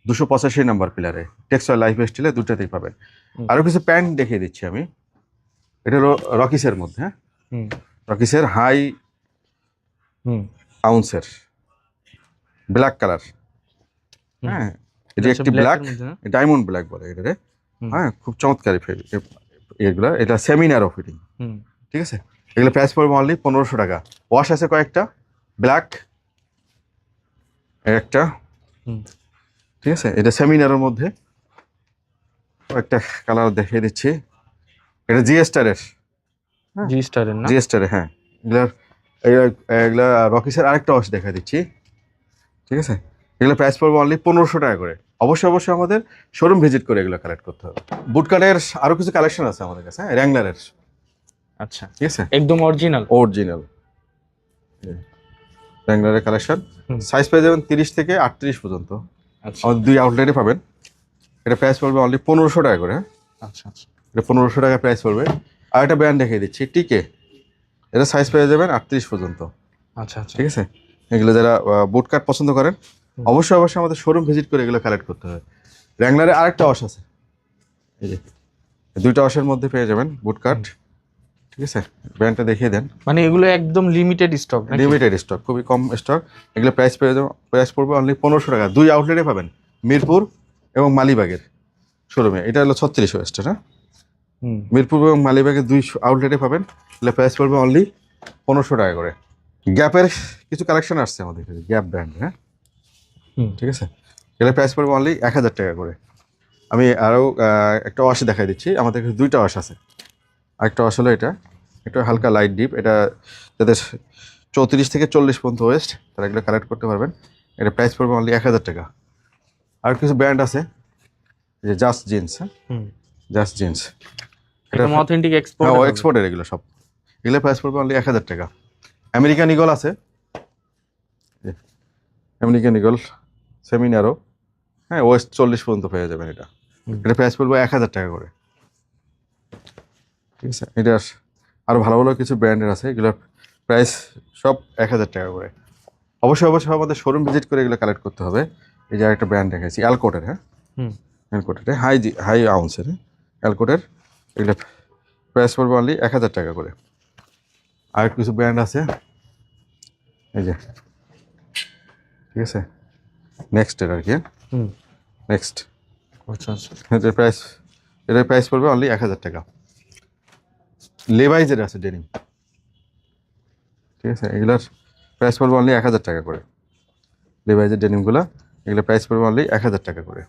285 নম্বর পিলারে, টেক্সটাইল লাইফ স্টাইলে, দুটাতেই পাবেন। আরও কিছু প্যান্ট দেখিয়ে দিচ্ছি আমি। এটা হলো রকিসের মধ্যে, হ্যাঁ, রকিসের হাই আউন্সের ব্ল্যাক কালার। হ্যাঁ, এটা একটি ব্ল্যাক, ডায়মন্ড ব্ল্যাক বলে এটারে। হ্যাঁ, খুব চমৎকার এগুলো। এটা সেমিনারও ফিটিং। ঠিক আছে, এগুলো প্রাইস পড়বে অনলি 1500 টাকা। ওয়াশ আছে কয়েকটা, ব্ল্যাক একটা। ঠিক আছে, এটা সেমিনারের মধ্যে একটা কালার দেখিয়ে দিচ্ছি। এটা জিএস্টারের, জিএস্টারের। হ্যাঁ, এগুলা রকিসের আরেকটা ওয়াশ দেখা দিচ্ছি। ঠিক আছে, এগুলো প্রাইস পড়বে অনলি 1500 টাকা করে। অবশ্যই অবশ্যই আমাদের শোরুম ভিজিট করে এগুলো কালেক্ট করতে হবে। বুটকাটের আরও কিছু কালেকশন আছে আমাদের কাছে, হ্যাঁ, র্যাংলারের। আচ্ছা, ঠিক আছে, একদম অরিজিনাল র্যাংলারের কালেকশন। সাইজ পেয়ে যাবেন 30 থেকে 38 পর্যন্ত। আচ্ছা, আমাদের 2 আউটলেটে পাবেন। এটা প্রাইস পড়বে অনলি 1500 টাকা করে। আচ্ছা আচ্ছা, এটা 1500 টাকা প্রাইস পড়বে। আর একটা ব্র্যান্ড দেখিয়ে দিচ্ছি, টিকে। এটা সাইজ পেয়ে যাবেন 38 পর্যন্ত। আচ্ছা আচ্ছা, ঠিক আছে, এগুলো যারা বুটকাট পছন্দ করেন অবশ্যই অবশ্যই আমাদের শোরুম ভিজিট করে এগুলো কালেক্ট করতে হবে। র্যাংলারে আরেকটা ওয়াশ আছে, এই যে 2টা ওয়াশের মধ্যে পেয়ে যাবেন বুটকাট। ঠিক আছে, ব্র্যান্ডটা দেখিয়ে দেন। মানে এগুলো একদম লিমিটেড স্টক, লিমিটেড স্টক, খুবই কম স্টক। এগুলো প্রাইস পড়বে অনলি 1500 টাকা। 2 আউটলেটে পাবেন, মিরপুর এবং মালিবাগের শোরুমে। এটা হলো 36 ওয়েস্টের। হ্যাঁ, মিরপুর এবং মালিবাগের 2 আউটলেটে পাবেন। এগুলো প্রাইস পড়বে অনলি 1500 টাকা করে। গ্যাপের কিছু কালেকশন আসছে আমাদের কাছে, গ্যাপ ব্র্যান্ড। হ্যাঁ, ঠিক আছে, এগুলো প্রাইস পড়বে অনলি 1000 টাকা করে। আমি আরও একটা ওয়াশ দেখাই দিচ্ছি। আমাদের কাছে 2টা ওয়াশ আছে। আরেকটা ওয়াশ হলো এটা, একটু হালকা লাইট ডিপ। এটা যাদের 34 থেকে 40 পর্যন্ত ওয়েস্ট, তারা এগুলো কালেক্ট করতে পারবেন। এটা প্রাইস পড়বে অনলি 1000 টাকা। আর কিছু ব্র্যান্ড আছে, যে জাস্ট জিন্স, হ্যাঁ জাস্ট জিন্স, একদম অথেন্টিক এক্সপোর্ট। হ্যাঁ এক্সপোর্টের এগুলো সব। এগুলো প্রাইস পড়বে অনলি 1000 টাকা। আমেরিকান ইগল আছে, আমেরিকান ইগল সেমি ন্যারো, হ্যাঁ ওয়েস্ট 40 পর্যন্ত পেয়ে যাবেন এটা। এটা প্রাইস পড়বে 1000 টাকা করে, ঠিক আছে। এটা আরও ভালো ভালো কিছু ব্র্যান্ডের আছে, এগুলোর প্রাইস সব 1000 টাকা করে। অবশ্যই অবশ্যই আমাদের শোরুম ভিজিট করে এগুলো কালেক্ট করতে হবে। এই যে একটা ব্র্যান্ড দেখাচ্ছি অ্যালকোটের, হ্যাঁ অ্যালকোটের হাই আউন্সের, অ্যালকোটের এগুলো প্রাইস পড়বে অনলি 1000 টাকা করে। আর কিছু ব্র্যান্ড আছে এই যে, ঠিক আছে, নেক্সটের আর কি, নেক্সট, আচ্ছা আচ্ছা। এটার প্রাইস পড়বে অনলি 1000 টাকা। লেভাইজের আছে ডেনিম, ঠিক আছে, এগুলার প্রাইস পড়বে অনলি 1000 টাকা করে। লেভাইজের ডেনিমগুলো এগুলো প্রাইস পড়বে অনলি 1000 টাকা করে।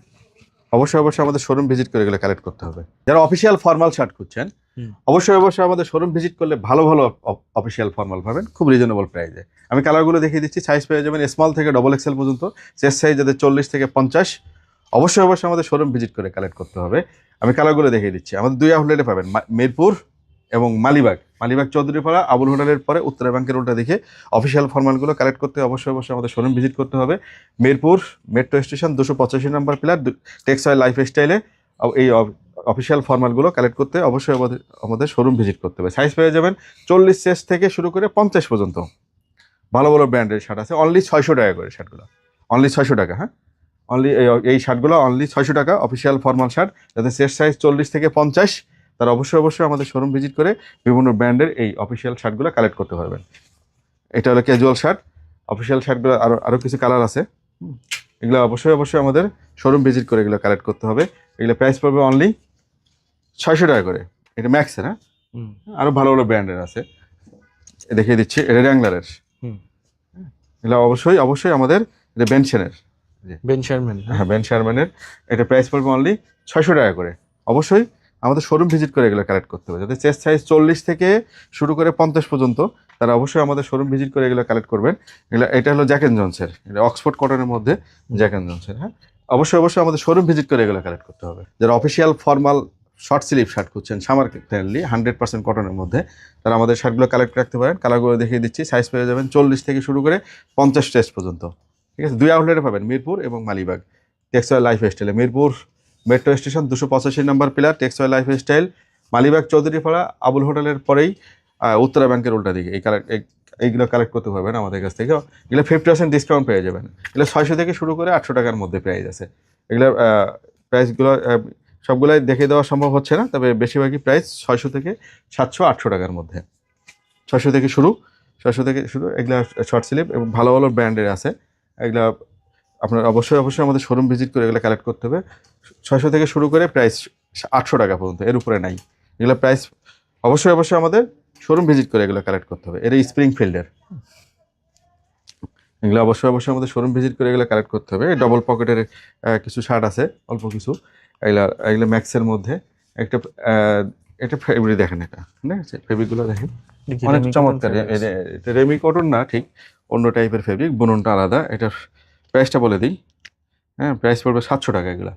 অবশ্যই অবশ্যই আমাদের শোরুম ভিজিট করে এগুলো কালেক্ট করতে হবে। যারা অফিসিয়াল ফর্মাল শার্ট খুঁজছেন অবশ্যই অবশ্যই আমাদের শোরুম ভিজিট করলে ভালো ভালো অফিসিয়াল ফর্মাল পাবেন খুব রিজনেবল প্রাইসে। আমি কালারগুলো দেখিয়ে দিচ্ছি, সাইজ পেয়ে যাবেন স্মল থেকে ডবল এক্সেল পর্যন্ত, চেস্ট সাইজ যাদের 40 থেকে 50। অবশ্যই অবশ্যই আমাদের শোরুম ভিজিট করে কালেক্ট করতে হবে। আমি কালারগুলো দেখিয়ে দিচ্ছি। আমাদের 2 আউটলেটে পাবেন, মিরপুর এবং মালিবাগ চৌধুরীপাড়া আবুল হোটেলের পরে উত্তরা ব্যাংকের উল্টা দিকে। অফিসিয়াল ফর্মালগুলো কালেক্ট করতে অবশ্যই অবশ্যই আমাদের শোরুম ভিজিট করতে হবে। Mirpur metro station 285 number pillar, textile life স্টাইলে এই অফিসিয়াল ফর্মালগুলো কালেক্ট করতে অবশ্যই আমাদের শোরুম ভিজিট করতে হবে। সাইজ পেয়ে যাবেন 40 চেস্ট থেকে শুরু করে 50 পর্যন্ত। ভালো ভালো ব্র্যান্ডের শার্ট আছে, অনলি 600 টাকা করে শার্টগুলো, অনলি 600 টাকা, হ্যাঁ অনলি এই শার্টগুলো অনলি 600 টাকা। অফিসিয়াল ফর্মাল শার্ট যাদের চেস্ট সাইজ 40 থেকে 50, তারা অবশ্যই অবশ্যই আমাদের শোরুম ভিজিট করে বিভিন্ন ব্র্যান্ডের এই অফিসিয়াল শার্টগুলো কালেক্ট করতে পারবেন। এটা হলো ক্যাজুয়াল শার্ট। অফিসিয়াল শার্টগুলো আরও কিছু কালার আছে, এগুলো অবশ্যই অবশ্যই আমাদের শোরুম ভিজিট করে এগুলো কালেক্ট করতে হবে। এগুলো প্রাইস পড়বে অনলি 600 টাকা করে। এটা ম্যাক্সের, হ্যাঁ আরও ভালো ভালো ব্র্যান্ডের আছে, দেখিয়ে দিচ্ছি। এটা র্যাংলারের, এগুলো অবশ্যই অবশ্যই আমাদের এটা বেনশনের, বেন শারম্যান, হ্যাঁ বেন শারম্যানের। এটা প্রাইস পড়বে অনলি 600 টাকা করে। অবশ্যই আমাদের শোরুম ভিজিট করে এগুলো কালেক্ট করতে হবে। যাদের চেস্ট সাইজ 40 থেকে শুরু করে 50 পর্যন্ত, তারা অবশ্যই আমাদের শোরুম ভিজিট করে এগুলো কালেক্ট করবেন। এটা হলো জ্যাক এন্ড জনসের, এটা অক্সফোর্ড কটনের মধ্যে জ্যাক এন্ড জনসের, হ্যাঁ অবশ্যই অবশ্যই আমাদের শোরুম ভিজিট করে এগুলো কালেক্ট করতে হবে। যারা official formal short sleeve shirt খুঁজছেন সামার ফ্রেন্ডলি 100% কটনের মধ্যে, তারা আমাদের শার্টগুলো কালেক্ট রাখতে পারেন। কালারগুলো দেখিয়ে দিচ্ছি, সাইজ পেয়ে যাবেন 40 থেকে শুরু করে 50 চেস্ট পর্যন্ত, ঠিক আছে। 2 আউটলেটে পাবেন, মিরপুর এবং মালিবাগ। টেক্সটাইল লাইফ স্টাইলে Mirpur metro station 285 number pillar, textile life style. Malibagh Chowdhurypara Abul হোটেলের পরেই উত্তরা ব্যাংকের উল্টা দিকে। এইগুলো কালেক্ট করতে পারবেন আমাদের কাছ থেকে। এগুলো 50% ডিসকাউন্ট পেয়ে যাবেন। এগুলো 600 থেকে শুরু করে 800 টাকার মধ্যে প্রাইস আছে। এগুলোর প্রাইসগুলো সবগুলাই দেখে দেওয়া সম্ভব হচ্ছে না, তবে বেশিরভাগই প্রাইস 600 থেকে 700 800 টাকার মধ্যে। 600 থেকে শুরু এগুলো শর্ট স্লিভ এবং ভালো ভালো ব্র্যান্ডের আছে। এগুলো আপনার অবশ্যই অবশ্যই আমাদের শোরুম ভিজিট করে এগুলো কালেক্ট করতে হবে। 600 থেকে শুরু করে প্রাইস 800 টাকা পর্যন্ত, এর উপরে নাই। এগুলো প্রাইস অবশ্যই অবশ্যই আমাদের শোরুম ভিজিট করে এগুলো কালেক্ট করতে হবে। এটা স্প্রিংফিল্ডের, এগুলো অবশ্যই অবশ্যই আমাদের শোরুম ভিজিট করে এগুলো কালেক্ট করতে হবে। ডবল পকেটের কিছু শার্ট আছে, অল্প কিছু। এগুলো ম্যাক্সের মধ্যে একটা এটা ফেব্রিক দেখেন, এটা ঠিক আছে, ফেব্রিকগুলো দেখেন অনেক চমৎকার। এটা রেমি কটন না, ঠিক অন্য টাইপের ফেব্রিক, বুননটা আলাদা। এটার প্রাইসটা বলে দিই, হ্যাঁ প্রাইস পড়বে 700 টাকা। এগুলো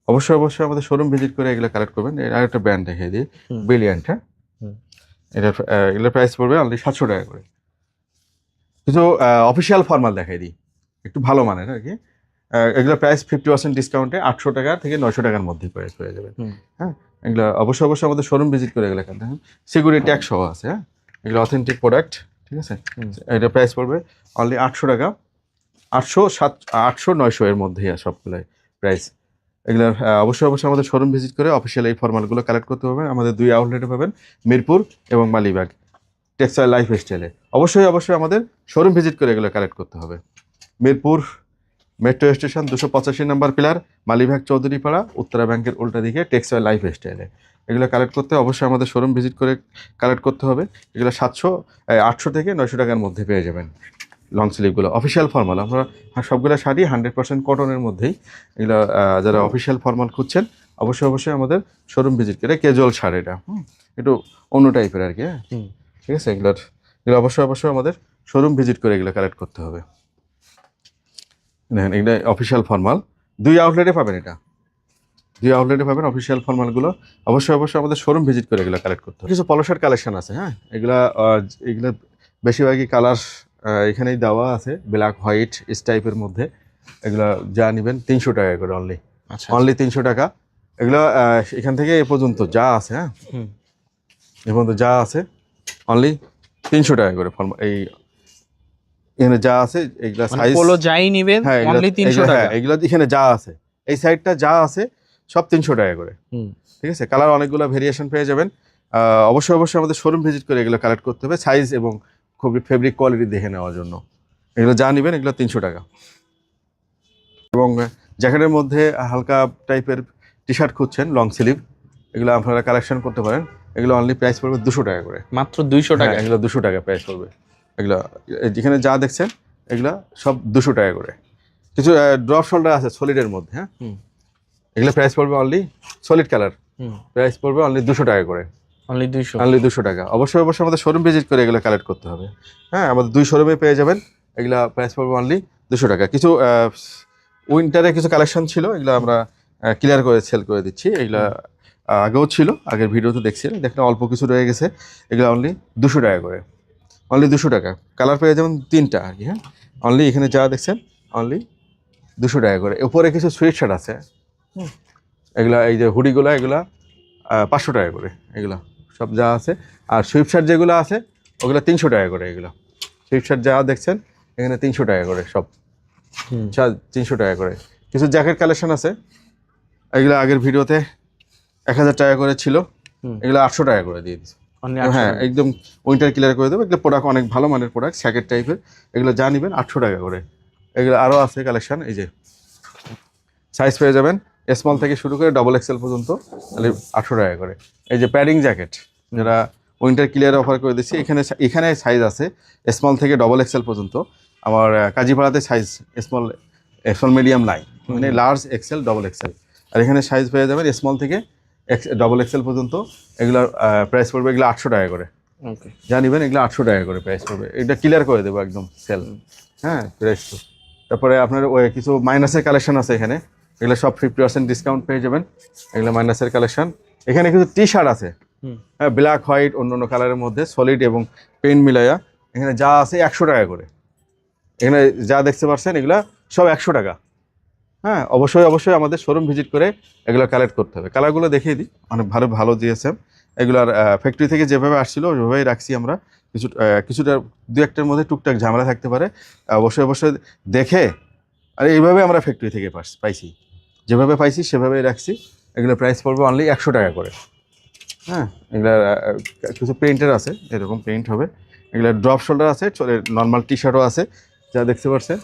অবশ্যই অবশ্যই আমাদের শোরুম ভিজিট করে এগুলো কালেক্ট করবেন। আর একটা ব্র্যান্ড দেখিয়ে দিই, ব্রিলিয়ান্ট, হ্যাঁ এগুলোর প্রাইস পড়বে অনলি 700 টাকা করে। কিছু অফিসিয়াল ফর্মাল দেখাই দিই, একটু ভালো মানের আর কি। এগুলো প্রাইস 50% ডিসকাউন্টে 800 টাকা থেকে 900 টাকার মধ্যে প্রাইস হয়ে যাবে, হ্যাঁ এগুলো অবশ্যই অবশ্যই আমাদের শোরুম ভিজিট করে এগুলো কেন, সিকিউরিটি ট্যাক্স সহ আছে, হ্যাঁ এগুলো অথেন্টিক প্রোডাক্ট, ঠিক আছে। এটা প্রাইস পড়বে অনলি 800 টাকা, 800 900 এর মধ্যেই সবগুলোই প্রাইস। এগুলো অবশ্যই অবশ্যই আমাদের শোরুম ভিজিট করে অফিসিয়াল এই ফর্মালগুলো কালেক্ট করতে পারবেন। আমাদের 2 আউটলেটে পাবেন, মিরপুর এবং মালিবাগ টেক্সটাইল লাইফ স্টাইলে। অবশ্যই অবশ্যই আমাদের শোরুম ভিজিট করে এগুলো কালেক্ট করতে হবে। Mirpur metro station 285 number pillar, Malibagh Chowdhurypara Uttara ব্যাংকের উল্টা দিকে, টেক্সটাইল লাইফ স্টাইলে। এগুলো কালেক্ট করতে অবশ্যই আমাদের শোরুম ভিজিট করে কালেক্ট করতে হবে। এগুলো 800 থেকে 900 টাকার মধ্যে পেয়ে যাবেন লং স্লিভগুলো। অফিসিয়াল ফর্মাল আমরা সবগুলো শাড়ি 100% কটনের মধ্যেই। এগুলো যারা অফিসিয়াল ফর্মাল খুঁজছেন অবশ্যই অবশ্যই আমাদের শোরুম ভিজিট করে। ক্যাজুয়াল শাড়ি, এটা একটু অন্য টাইপের আর কি, হ্যাঁ ঠিক আছে। এগুলো অবশ্যই অবশ্যই আমাদের শোরুম ভিজিট করে এগুলো কালেক্ট করতে হবে। দেখেন এগুলো অফিসিয়াল ফর্মাল, 2 আউটলেটে পাবেন এটা, দুই আউটলেটে পাবেন অফিসিয়াল ফর্মালগুলো। অবশ্যই আমাদের শোরুম ভিজিট করে এগুলো কালেক্ট করতে হবে। কিছু পলসের কালেকশন আছে, হ্যাঁ, এগুলা বেশিরভাগই কালার এখানেই দেওয়া আছে, ব্ল্যাক হোয়াইট টাইপের মধ্যে। এগুলা যা নেবেন 300 টাকা করে অনলি, আচ্ছা অনলি 300 টাকা। এগুলো এখান থেকে এ পর্যন্ত যা আছে, হ্যাঁ, এ পর্যন্ত যা আছে অনলি 300 টাকা করে এই এখানে যা আছে এগুলা সাইজ পোলো যাই নিবেন হ্যাঁ অনলি 300 টাকা। হ্যাঁ, এগুলো এখানে যা আছে এই সাইডটা যা আছে সব 300 টাকা করে। ঠিক আছে, কালার অনেকগুলো ভেরিয়েশন পেয়ে যাবেন। অবশ্যই আমাদের শোরুম ভিজিট করে এগুলো কালেক্ট করতে হবে, সাইজ এবং খুবই ফেব্রিক কোয়ালিটি দেখে নেওয়ার জন্য। এগুলো যা নেবেন এগুলো 300 টাকা। এবং জ্যাকেটের মধ্যে হালকা টাইপের টি শার্ট খুঁজছেন লং স্লিভ, এগুলো আপনারা কালেকশন করতে পারেন। এগুলো অনলি প্রাইস পড়বে 200 টাকা করে, মাত্র 200 টাকা। এগুলো 200 টাকা প্রাইস পড়বে। এগুলো যেখানে যা দেখছেন এগুলো সব 200 টাকা করে। কিছু ড্রপ শোল্ডার আছে সলিডের মধ্যে, হ্যাঁ, এগুলো প্রাইস পড়বে অনলি সলিড কালার, প্রাইস পড়বে অনলি 200 টাকা করে, অনলি 200, অনলি 200 টাকা। অবশ্যই আমাদের শোরুম ভিজিট করে এগুলো কালেক্ট করতে হবে। হ্যাঁ, আমাদের 2 শোরুমে পেয়ে যাবেন। এগুলা প্রাইস পড়বে অনলি 200 টাকা। কিছু উইন্টারে কিছু কালেকশন ছিল, এগুলো আমরা ক্লিয়ার করে সেল করে দিচ্ছি। এগুলা আগেও ছিল, আগের ভিডিওতে দেখছিলেন, দেখেন অল্প কিছু রয়ে গেছে। এগুলো অনলি 200 টাকা করে, অনলি 200 টাকা। কালার পেয়ে যাবেন 3টা আর কি, হ্যাঁ, অনলি এখানে যা দেখছেন অনলি 200 টাকা করে। উপরে কিছু সুইট শার্ট আছে, এগুলা এই যে হুডিগুলো এগুলা 500 টাকা করে, এগুলা সব যা আছে। আর সুইফট শার্ট যেগুলো আছে ওগুলো 300 টাকা করে। এগুলো সুইফট শার্ট যা দেখছেন এখানে 300 টাকা করে সব, 300 টাকা করে। কিছু জ্যাকেট কালেকশন আছে, এগুলো আগের ভিডিওতে 1000 টাকা করে ছিল, এগুলো 800 টাকা করে দিয়ে দিচ্ছি। হ্যাঁ, একদম উইন্টার ক্লিয়ার করে দেবো। এগুলো প্রোডাক্ট অনেক ভালো মানের প্রোডাক্ট, স্যাকেট টাইপের। এগুলো যা নেবেন 800 টাকা করে। এগুলো আরও আছে কালেকশন, এই যে সাইজ পেয়ে যাবেন স্মল থেকে শুরু করে ডবল এক্সেল পর্যন্ত, তাহলে 800 টাকা করে। এই যে প্যাডিং জ্যাকেট যারা উইন্টার ক্লিয়ার অফার করে দিচ্ছি, এখানে সাইজ আছে স্মল থেকে ডবল এক্সেল পর্যন্ত। আমার কাজীপাড়াতে সাইজ স্মল মিডিয়াম নাই, মানে লার্জ এক্সেল ডবল এক্সেল। আর এখানে সাইজ পেয়ে যাবেন স্মল থেকে ডবল এক্সেল পর্যন্ত। এগুলোর প্রাইস পড়বে এগুলো 800 টাকা করে। যা নেবেন এগুলো 800 টাকা করে প্রাইস পড়বে। এটা ক্লিয়ার করে দেবো একদম সেল, হ্যাঁ, প্রাইস তো। তারপরে আপনার কিছু মাইনাসের কালেকশন আছে এখানে, এগুলো সব 50% ডিসকাউন্ট পেয়ে যাবেন। এগুলো মাইনাসের কালেকশন। এখানে কিছু টি শার্ট আছে, হ্যাঁ, ব্ল্যাক হোয়াইট অন্য কালারের মধ্যে সলিড এবং পেন মিলাইয়া। এখানে যা আছে 100 টাকা করে। এখানে যা দেখতে পাচ্ছেন এগুলা সব 100 টাকা। হ্যাঁ, অবশ্যই আমাদের শোরুম ভিজিট করে এগুলো কালেক্ট করতে হবে। কালারগুলো দেখিয়ে দিই, অনেক ভালো দিয়েছে। এগুলার ফ্যাক্টরি থেকে যেভাবে আসছিল ওইভাবেই রাখছি আমরা। কিছুটা 2-1টার মধ্যে টুকটাক ঝামেলা থাকতে পারে, অবশ্যই দেখে। আর এইভাবে আমরা ফ্যাক্টরি থেকে পাইছি, যেভাবে পাইছি সেভাবেই রাখছি। এগুলো প্রাইস পড়বে অনলি 100 টাকা করে। হ্যাঁ, এগুলো কিছু প্রিন্টের আছে, এরকম প্রিন্ট হবে। এগুলো ড্রপ শোল্ডার আছে, নর্মাল টি শার্টও আছে, যা দেখতে পাচ্ছেন।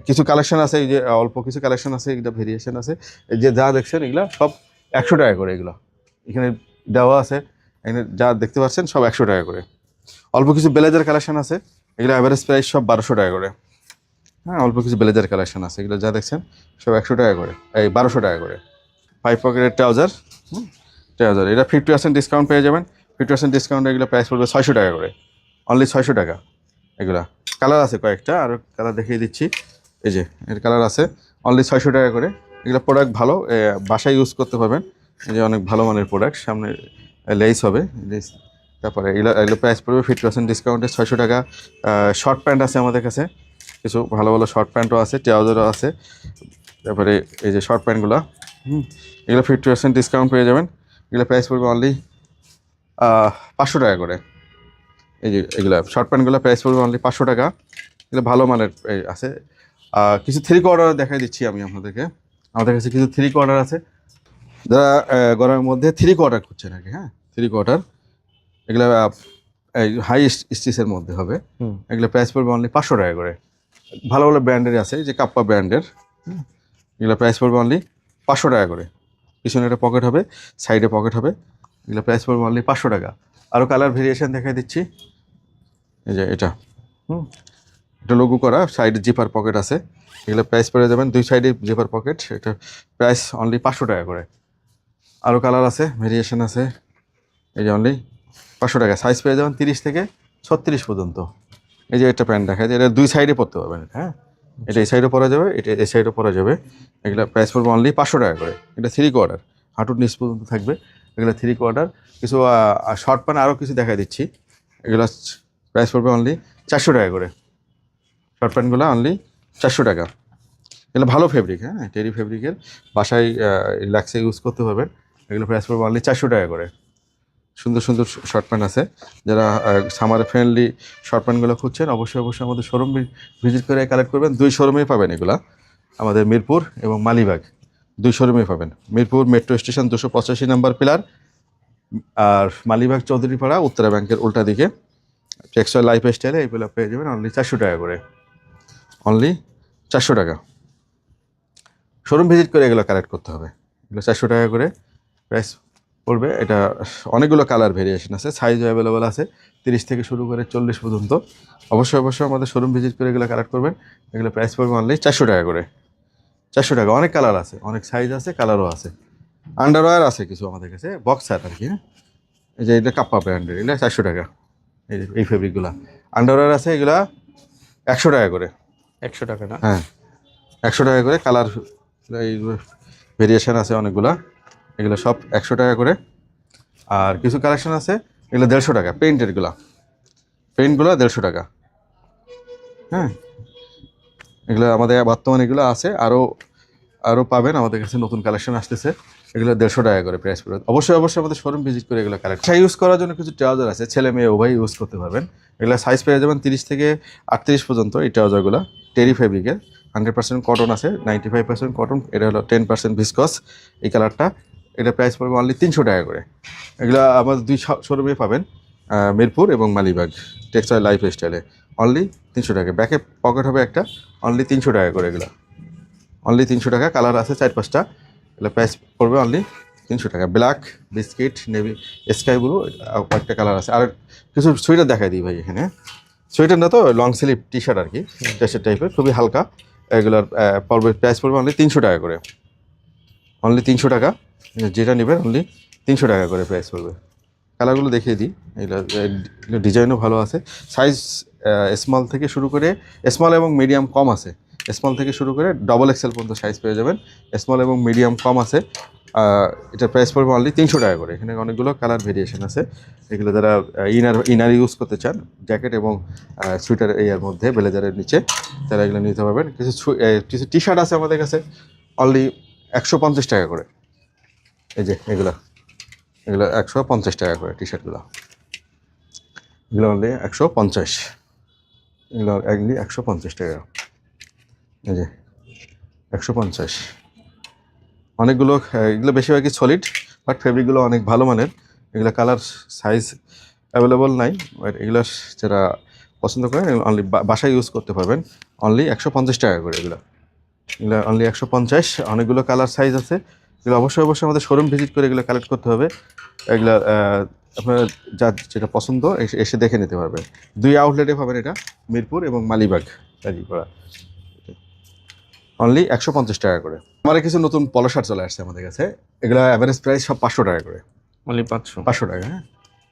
কিছু কালেকশন আছে, এই যে অল্প কিছু কালেকশন আছে, এগুলো ভেরিয়েশন আছে। এই যে যা দেখছেন এগুলো সব 100 টাকা করে। এগুলো এখানে দেওয়া আছে, এখানে যা দেখতে পাচ্ছেন সব 100 টাকা করে। অল্প কিছু ব্লেজার কালেকশন আছে, এগুলো অ্যাভারেজ প্রাইস সব 1200 টাকা করে। হ্যাঁ, অল্প কিছু ব্লেজার কালেকশন আছে, এগুলো যা দেখছেন সব 100 টাকা করে, এই 1200 টাকা করে। 5 পকেটের ট্রাউজার, এটা 50% ডিসকাউন্ট পেয়ে যাবেন। 50% ডিসকাউন্ট এগুলো প্রাইস পড়বে 600 টাকা করে, অনলি 600 টাকা। এগুলা কালার আছে কয়েকটা, আর কালার দেখিয়ে দিচ্ছি। এই যে এর কালার আছে, অনলি 600 টাকা করে। এগুলো প্রোডাক্ট ভালো, বাসায় ইউজ করতে পারবেন। এই যে অনেক ভালো মানের প্রোডাক্ট, সামনে লেস হবে লেস। তারপরে এগুলো প্রাইস পড়বে 50% ডিসকাউন্টে 600 টাকা। শর্ট প্যান্ট আছে আমাদের কাছে, কিছু ভালো শর্ট প্যান্টও আছে, ট্রাউজারও আছে। তারপরে এই যে শর্ট প্যান্টগুলো, এগুলো 50% ডিসকাউন্ট পেয়ে যাবেন। এগুলো প্রাইস পড়বে অনলি 500 টাকা করে। এই যে এগুলো শর্ট প্যান্টগুলো প্রাইস পড়বে অনলি 500 টাকা। এগুলো ভালো মানের আছে। কিছু 3 কোয়ার্টার দেখাই দিচ্ছি আমি আপনাদেরকে। আমাদের কাছে কিছু 3 কোয়ার্টার আছে, যারা গরমের মধ্যে 3 কোয়ার্টার খুঁজছেন আর কি। হ্যাঁ, 3 কোয়ার্টার এগুলো এই হাই স্টিচের মধ্যে হবে। এগুলো প্রাইস পড়বে অনলি 500 টাকা করে। ভালো ব্র্যান্ডের আছে, যে কাপ্পা ব্র্যান্ডের। এগুলো প্রাইস পড়বে অনলি 500 টাকা করে। পিছনে একটা পকেট হবে, সাইডে পকেট হবে। এগুলো প্রাইস পড়বে অনলি 500 টাকা। আরও কালার ভেরিয়েশন দেখাই দিচ্ছি। এই যে এটা, এটা লোগো করা, সাইডে জিপার পকেট আছে। এগুলো প্রাইস পড়ে যাবেন 2 সাইডে জিপার পকেট। এটা প্রাইস অনলি 500 টাকা করে। আরও কালার আছে, ভেরিয়েশন আছে। এই যে অনলি 500 টাকা। সাইজ পেয়ে যাবেন 30 থেকে 36 পর্যন্ত। এই যে একটা প্যান্ট দেখা যায়, এটা 2 সাইডে পরতে পারবেন। হ্যাঁ, এটা এই সাইডে পরা যাবে, এটা এই সাইডে পরা যাবে। এগুলো প্রাইস পড়বে অনলি 500 টাকা করে। এটা 3/4, হাঁটুর নিচ পর্যন্ত থাকবে। এগুলো 3/4। কিছু শর্ট প্যান্ট আরও কিছু দেখা দিচ্ছি। এগুলো প্রাইস পড়বে অনলি 400 টাকা করে। শর্ট প্যান্টগুলো অনলি 400 টাকা। এগুলো ভালো ফেব্রিক, হ্যাঁ, টেরি ফেব্রিকের, বাসায় রিল্যাক্সে ইউজ করতে পারবেন। এগুলো প্রাইস পড়বে অনলি 400 টাকা করে। সুন্দর সুন্দর শর্ট প্যান্ট আছে। যারা সামার ফ্রেন্ডলি শর্ট প্যান্টগুলো খুঁজছেন, অবশ্যই অবশ্যই আমাদের শোরুম ভিজিট করে কালেক্ট করবেন। 2 শোরুমেই পাবেন এগুলা, আমাদের মিরপুর এবং মালিবাগ 2 শোরুমেই পাবেন। Mirpur metro station 285 number pillar, আর মালিবাগ চৌধুরীপাড়া উত্তরা ব্যাংকের উল্টা দিকে টেক্সটাইল লাইফ স্টাইলে এগুলো পেয়ে যাবেন অনলি 400 টাকা করে। অনলি 400 টাকা। শোরুম ভিজিট করে এগুলো কালেক্ট করতে হবে। এগুলো 400 টাকা করে প্রাইস পড়বে। এটা অনেকগুলো কালার ভেরিয়েশন আছে, সাইজও অ্যাভেলেবল আছে, 30 থেকে শুরু করে 40 পর্যন্ত। অবশ্যই অবশ্যই আমাদের শোরুম ভিজিট করে এগুলো কালেক্ট করবেন। এগুলো প্রাইস পড়বে অনলি 400 টাকা করে। 400 টাকা। অনেক কালার আছে, অনেক সাইজ আছে, কালারও আছে। আন্ডারওয়্যার আছে কিছু আমাদের কাছে, বক্সার আর কি, হ্যাঁ। এই যে এটা কাপ্পা ব্র্যান্ডের, এগুলো 400 টাকা। এই ফেব্রিকগুলো আন্ডারওয়্যার আছে, এগুলা 100 টাকা করে। 100 টাকা না? হ্যাঁ, 100 টাকা করে। কালার এই ভেরিয়েশন আছে অনেকগুলা, এগুলো সব 100 টাকা করে। আর কিছু কালেকশন আছে, এগুলো 150 টাকা। পেইন্টেরগুলো, পেইন্টগুলো 150 টাকা, হ্যাঁ। এগুলো আমাদের বর্তমানে এগুলো আছে, আরও পাবেন আমাদের কাছে, নতুন কালেকশন আসতেছে। এগুলো 150 টাকা করে প্রাইস পড়বে। অবশ্যই অবশ্যই আমাদের শোরুম ভিজিট করে এগুলো কালেক্ট। ইউজ করার জন্য কিছু ট্রাউজার আছে, ছেলে মেয়ে উভয় ইউজ করতে পারবেন। এগুলো সাইজ পেয়ে যাবেন 30 থেকে 38 পর্যন্ত। এই ট্রাউজারগুলো টেরি ফেব্রিকের, 100% কটন আছে, 95% কটন। এটা হলো 10% ভিসকস। এই কালারটা, এটা প্রাইস পড়বে অনলি 300 টাকা করে। এগুলো আমাদের 2 শোরুমে পাবেন, মিরপুর এবং মালিবাগ টেক্সটাইল লাইফ স্টাইলে। অনলি 300 টাকা। ব্যাকে পকেট হবে একটা, অনলি 300 টাকা করে। এগুলো অনলি 300 টাকা। কালার আছে 4-5টা। এগুলো প্রাইস পড়বে অনলি 300 টাকা। Black, biscuit, navy, sky blue, একটা কালার আছে। আর কিছু সোয়েটার দেখাই দিই ভাই এখানে। সোয়েটার না তো, লং স্লিভ টি শার্ট আর কি, টি শার্ট টাইপের, খুবই হালকা। এগুলোর প্রাইস পড়বে অনলি 300 টাকা করে। অনলি 300 টাকা। যেটা নেবেন অনলি 300 টাকা করে প্রাইস পড়বে। কালারগুলো দেখিয়ে দিই। এগুলো ডিজাইনও ভালো আছে। সাইজ স্মল থেকে শুরু করে, স্মল এবং মিডিয়াম কম আছে। স্মল থেকে শুরু করে ডবল এক্সেল পর্যন্ত সাইজ পেয়ে যাবেন। স্মল এবং মিডিয়াম কম আছে। এটার প্রাইস পড়বে অনলি 300 টাকা করে। এখানে অনেকগুলো কালার ভেরিয়েশন আছে। এগুলো যারা ইনার ইউজ করতে চান, জ্যাকেট এবং সুইটার এর মধ্যে, ব্লেজারের নিচে, তারা এগুলো নিতে পারবেন। কিছু টি শার্ট আছে আমাদের কাছে অনলি 150 টাকা করে। এই যে এগুলো 150 টাকা করে টি শার্টগুলো। এগুলো অনলি 150। এগুলো অনলি 150 টাকা। এই যে 150। অনেকগুলো, এগুলো বেশিরভাগই সলিড, বাট ফেব্রিকগুলো অনেক ভালো মানের। এগুলো কালার সাইজ অ্যাভেলেবল নাই, বাট এগুলো যারা পছন্দ করেন অনলি বাসায় ইউজ করতে পারবেন। অনলি 150 টাকা করে। এগুলো অনলি 150। অনেকগুলো কালার সাইজ আছে। এগুলো অবশ্যই অবশ্যই আমাদের শোরুম ভিজিট করে এগুলো কালেক্ট করতে হবে। এগুলো আপনারা যেটা পছন্দ এসে দেখে নিতে পারবেন। 2 আউটলেটে পাবেন এটা, মিরপুর এবং মালিবাগ গাজীপাড়া। অনলি 150 টাকা করে। আমার কিছু নতুন পলো শার্ট চলে আসছে আমাদের কাছে। এগুলো অ্যাভারেজ প্রাইস সব 500 টাকা করে। অনলি 500 টাকা, হ্যাঁ।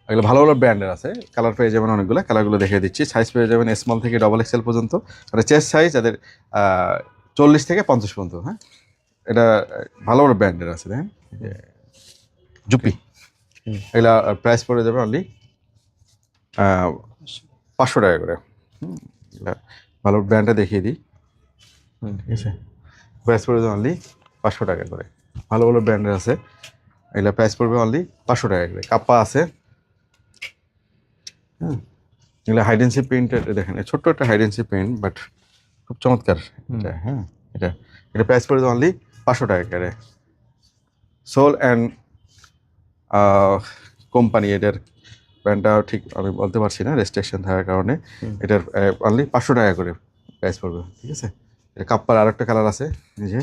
এগুলো ভালো ভালো ব্র্যান্ডের আছে। কালার পেয়ে যাবেন অনেকগুলো। কালারগুলো দেখিয়ে দিচ্ছি। সাইজ পেয়ে যাবেন স্মল থেকে ডবল এক্সেল পর্যন্ত। মানে চেস্ট সাইজ যাদের 40 থেকে 50 পর্যন্ত, হ্যাঁ। এটা ভালো ভালো ব্র্যান্ডের আছে, দেখেন। জুপি, এগুলা প্রাইস পড়ে যাবে অনলি 500 টাকা করে। ভালো ব্র্যান্ডটা দেখিয়ে দিই, ঠিক আছে। প্রাইস পড়বে অনলি 500 টাকা করে। ভালো ভালো ব্র্যান্ডের আছে। এগুলো প্রাইস পড়বে অনলি 500 টাকা করে। কাপ্পা আছে, হ্যাঁ। এগুলো হাইডেন্সি প্রিন্টের, দেখেন ছোট্ট একটা হাইডেন্সি প্রিন্ট, বাট খুব চমৎকার এটা, হ্যাঁ। এটা প্রাইস পড়বে অনলি 500 টাকা করে। সোল অ্যান্ড কোম্পানি, এটার ব্র্যান্ডটা ঠিক আমি বলতে পারছি না রেজিস্ট্রেশন থাকার কারণে। এটার অনলি 500 টাকা করে প্রাইস পড়বে, ঠিক আছে। এটা কাপ্পার আর একটা কালার আছে, এই যে।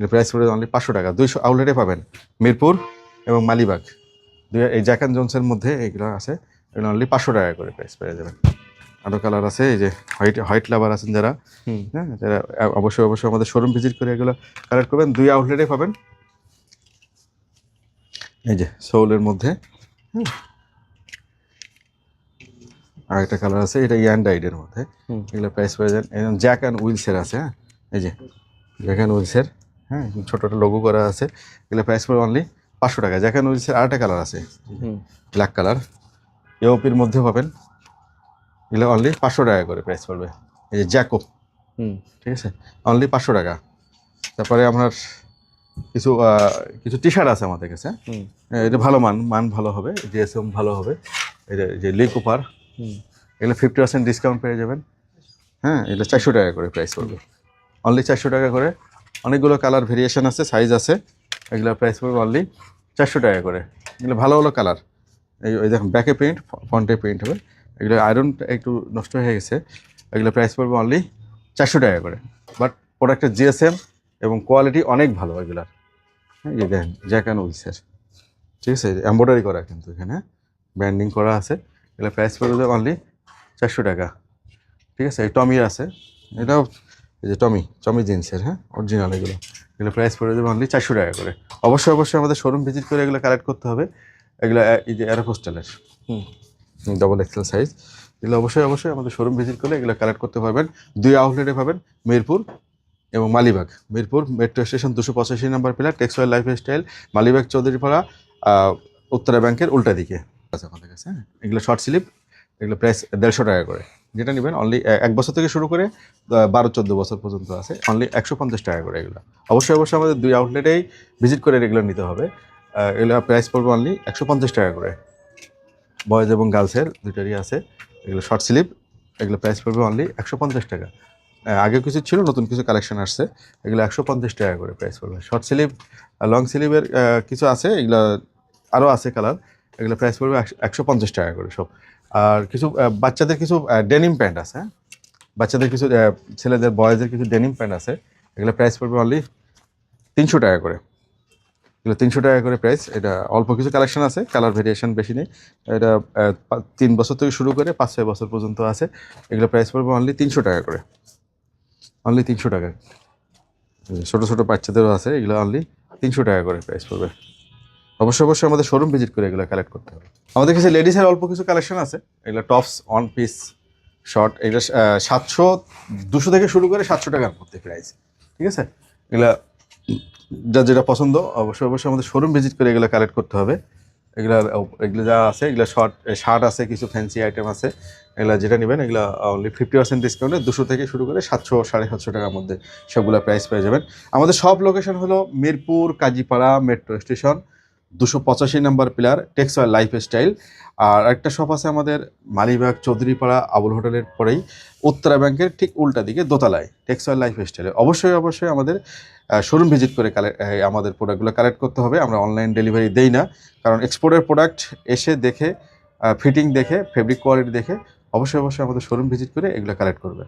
এর প্রাইস পড়বে অনলি 500 টাকা। 2 আউটলেটে পাবেন, মিরপুর এবং মালিবাগ। এই জ্যাক অ্যান্ড জোনসের মধ্যে এগুলো আছে। এগুলো অনলি 500 টাকা করে প্রাইস পেয়ে যাবেন। আরও কালার আছে, এই যে হোয়াইট লাভার আছেন যারা, হ্যাঁ, যারা অবশ্যই অবশ্যই আমাদের শোরুম ভিজিট করে এগুলো কালেক্ট করবেন। 2 আউটলেটে পাবেন। এই যে সোলের মধ্যে, আর একটা কালার আছে, এটা ইয়ান্ডাইডের মধ্যে। হুম। এগুলো প্রাইস পেয়ে যান একদম জ্যাক অ্যান্ড উইলসের আছে। হ্যাঁ, এই যে জ্যাক অ্যান্ড উইলসের, হ্যাঁ ছোটো একটা লোগো করা আছে। এগুলো প্রাইস পড়বে অনলি 500 টাকা। জ্যাক অ্যান্ড উইলসের আরেকটা কালার আছে, ব্ল্যাক কালার, এওপির মধ্যে পাবেন। এগুলো অনলি 500 টাকা করে প্রাইস পড়বে। এই যে জ্যাকো, ঠিক আছে, অনলি 500 টাকা। তারপরে আপনার কিছু কিছু টি শার্ট আছে আমাদের কাছে। এটা ভালো মান ভালো হবে, জিএসএম ভালো হবে। এটা যে লি কুপার, এগুলো 50% ডিসকাউন্ট পেয়ে যাবেন। হ্যাঁ, এটা 400 টাকা করে প্রাইস পড়বে, অনলি 400 টাকা করে। অনেকগুলো কালার ভেরিয়েশন আছে, সাইজ আছে। এগুলো প্রাইস পড়বে অনলি 400 টাকা করে। এগুলো ভালো ভালো কালার। এই দেখুন, ব্যাকে প্রিন্ট, ফ্রন্টে প্রিন্ট হবে। এগুলো আয়রন একটু নষ্ট হয়ে গেছে। এগুলো প্রাইস পড়বে অনলি 400 টাকা করে। বাট প্রোডাক্টের জিএসএম এবং কোয়ালিটি অনেক ভালো এগুলার। হ্যাঁ, এই দেখেন জ্যাক অ্যান্ড উইলসের, ঠিক আছে, এমব্রয়ডারি করা কিন্তু এখানে ব্র্যান্ডিং করা আছে। এগুলো প্রাইস পড়বে অনলি 400 টাকা, ঠিক আছে। এই টমির আছে, এটাও এই যে টমি জিন্সের, হ্যাঁ অরিজিনাল। এগুলো প্রাইস পড়ে দেবে অনলি 400 টাকা করে। অবশ্যই আমাদের শোরুম ভিজিট করে এগুলো কালেক্ট করতে হবে। এগুলো এই যে অ্যারোপোস্টালের ডবল এক্সেল সাইজ। এগুলো অবশ্যই আমাদের শোরুম ভিজিট করলে এগুলো কালেক্ট করতে পারবেন। 2 আউটলেটে পাবেন, মিরপুর এবং Malibagh. Mirpur metro station 285 number pillar, textile lifestyle, Malibagh Chowdhurypara, Uttara ব্যাংকের উল্টা দিকে আছে আমাদের কাছে। হ্যাঁ, এগুলো শর্ট স্লিপ, এগুলো প্রাইস 150 টাকা করে। যেটা নেবেন অনলি 1 বছর থেকে শুরু করে 12-14 বছর পর্যন্ত আছে, অনলি 150 টাকা করে। এগুলো অবশ্যই আমাদের 2 আউটলেটেই ভিজিট করে এগুলো নিতে হবে। এগুলো প্রাইস পড়বে অনলি 150 টাকা করে। বয়েজ এবং গার্লসের দুইটারই আছে। এগুলো শর্ট স্লিপ, এগুলো প্রাইস পড়বে অনলি 150 টাকা। আগে কিছু ছিল, নতুন কিছু কালেকশন আসছে। এগুলো 150 টাকা করে প্রাইস পড়বে। শর্ট স্লিভ, লং স্লিভের কিছু আছে, এগুলো আরও আছে কালার। এগুলো প্রাইস পড়বে 150 টাকা করে সব। আর কিছু বাচ্চাদের কিছু ডেনিম প্যান্ট আছে। হ্যাঁ, বাচ্চাদের কিছু ছেলেদের বয়েজের কিছু ডেনিম প্যান্ট আছে। এগুলো প্রাইস পড়বে অনলি 300 টাকা করে। এগুলো 300 টাকা করে প্রাইস। এটা অল্প কিছু কালেকশন আছে, কালার ভেরিয়েশন বেশি নেই। এটা 3 বছর থেকে শুরু করে 5-6 বছর পর্যন্ত আছে। এগুলো প্রাইস পড়বে অনলি 300 টাকা করে, অনলি 300 টাকা। ছোটো ছোটো বাচ্চাদেরও আছে, এগুলো অনলি 300 টাকা করে প্রাইস পড়বে। অবশ্যই আমাদের শোরুম ভিজিট করে এগুলো কালেক্ট করতে হবে। আমাদের কাছে লেডিসের অল্প কিছু কালেকশন আছে। এগুলো টপস, ওয়ান পিস, শর্ট। এটা 200 থেকে শুরু করে 700 টাকার মধ্যে প্রাইস, ঠিক আছে। এগুলা যেটা পছন্দ অবশ্যই আমাদের শোরুম ভিজিট করে এগুলো কালেক্ট করতে হবে। এগুলো যা আছে, এগুলো শার্ট আছে, কিছু ফ্যান্সি আইটেম আছে। এগুলো যেটা নেবেন এগুলো অনলি 50% ডিসকাউন্টে 200 থেকে শুরু করে 700-750 টাকার মধ্যে সবগুলো প্রাইস পেয়ে যাবেন। আমাদের সব লোকেশন হলো Mirpur Kazipara metro station, 285 number pillar, textile lifestyle. আর একটা শপ আছে আমাদের মালিবাগ চৌধুরীপাড়া আবুল হোটেলের পরেই, উত্তরা ব্যাংকের ঠিক উল্টা দিকে দোতলায়, টেক্সটাইল লাইফস্টাইলে। অবশ্যই আমাদের শোরুম ভিজিট করে আমাদের প্রোডাক্টগুলো কালেক্ট করতে হবে। আমরা অনলাইন ডেলিভারি দেই না, কারণ এক্সপোর্টের প্রোডাক্ট এসে দেখে, ফিটিং দেখে, ফেব্রিক কোয়ালিটি দেখে অবশ্যই আমাদের শোরুম ভিজিট করে এগুলো কালেক্ট করবে।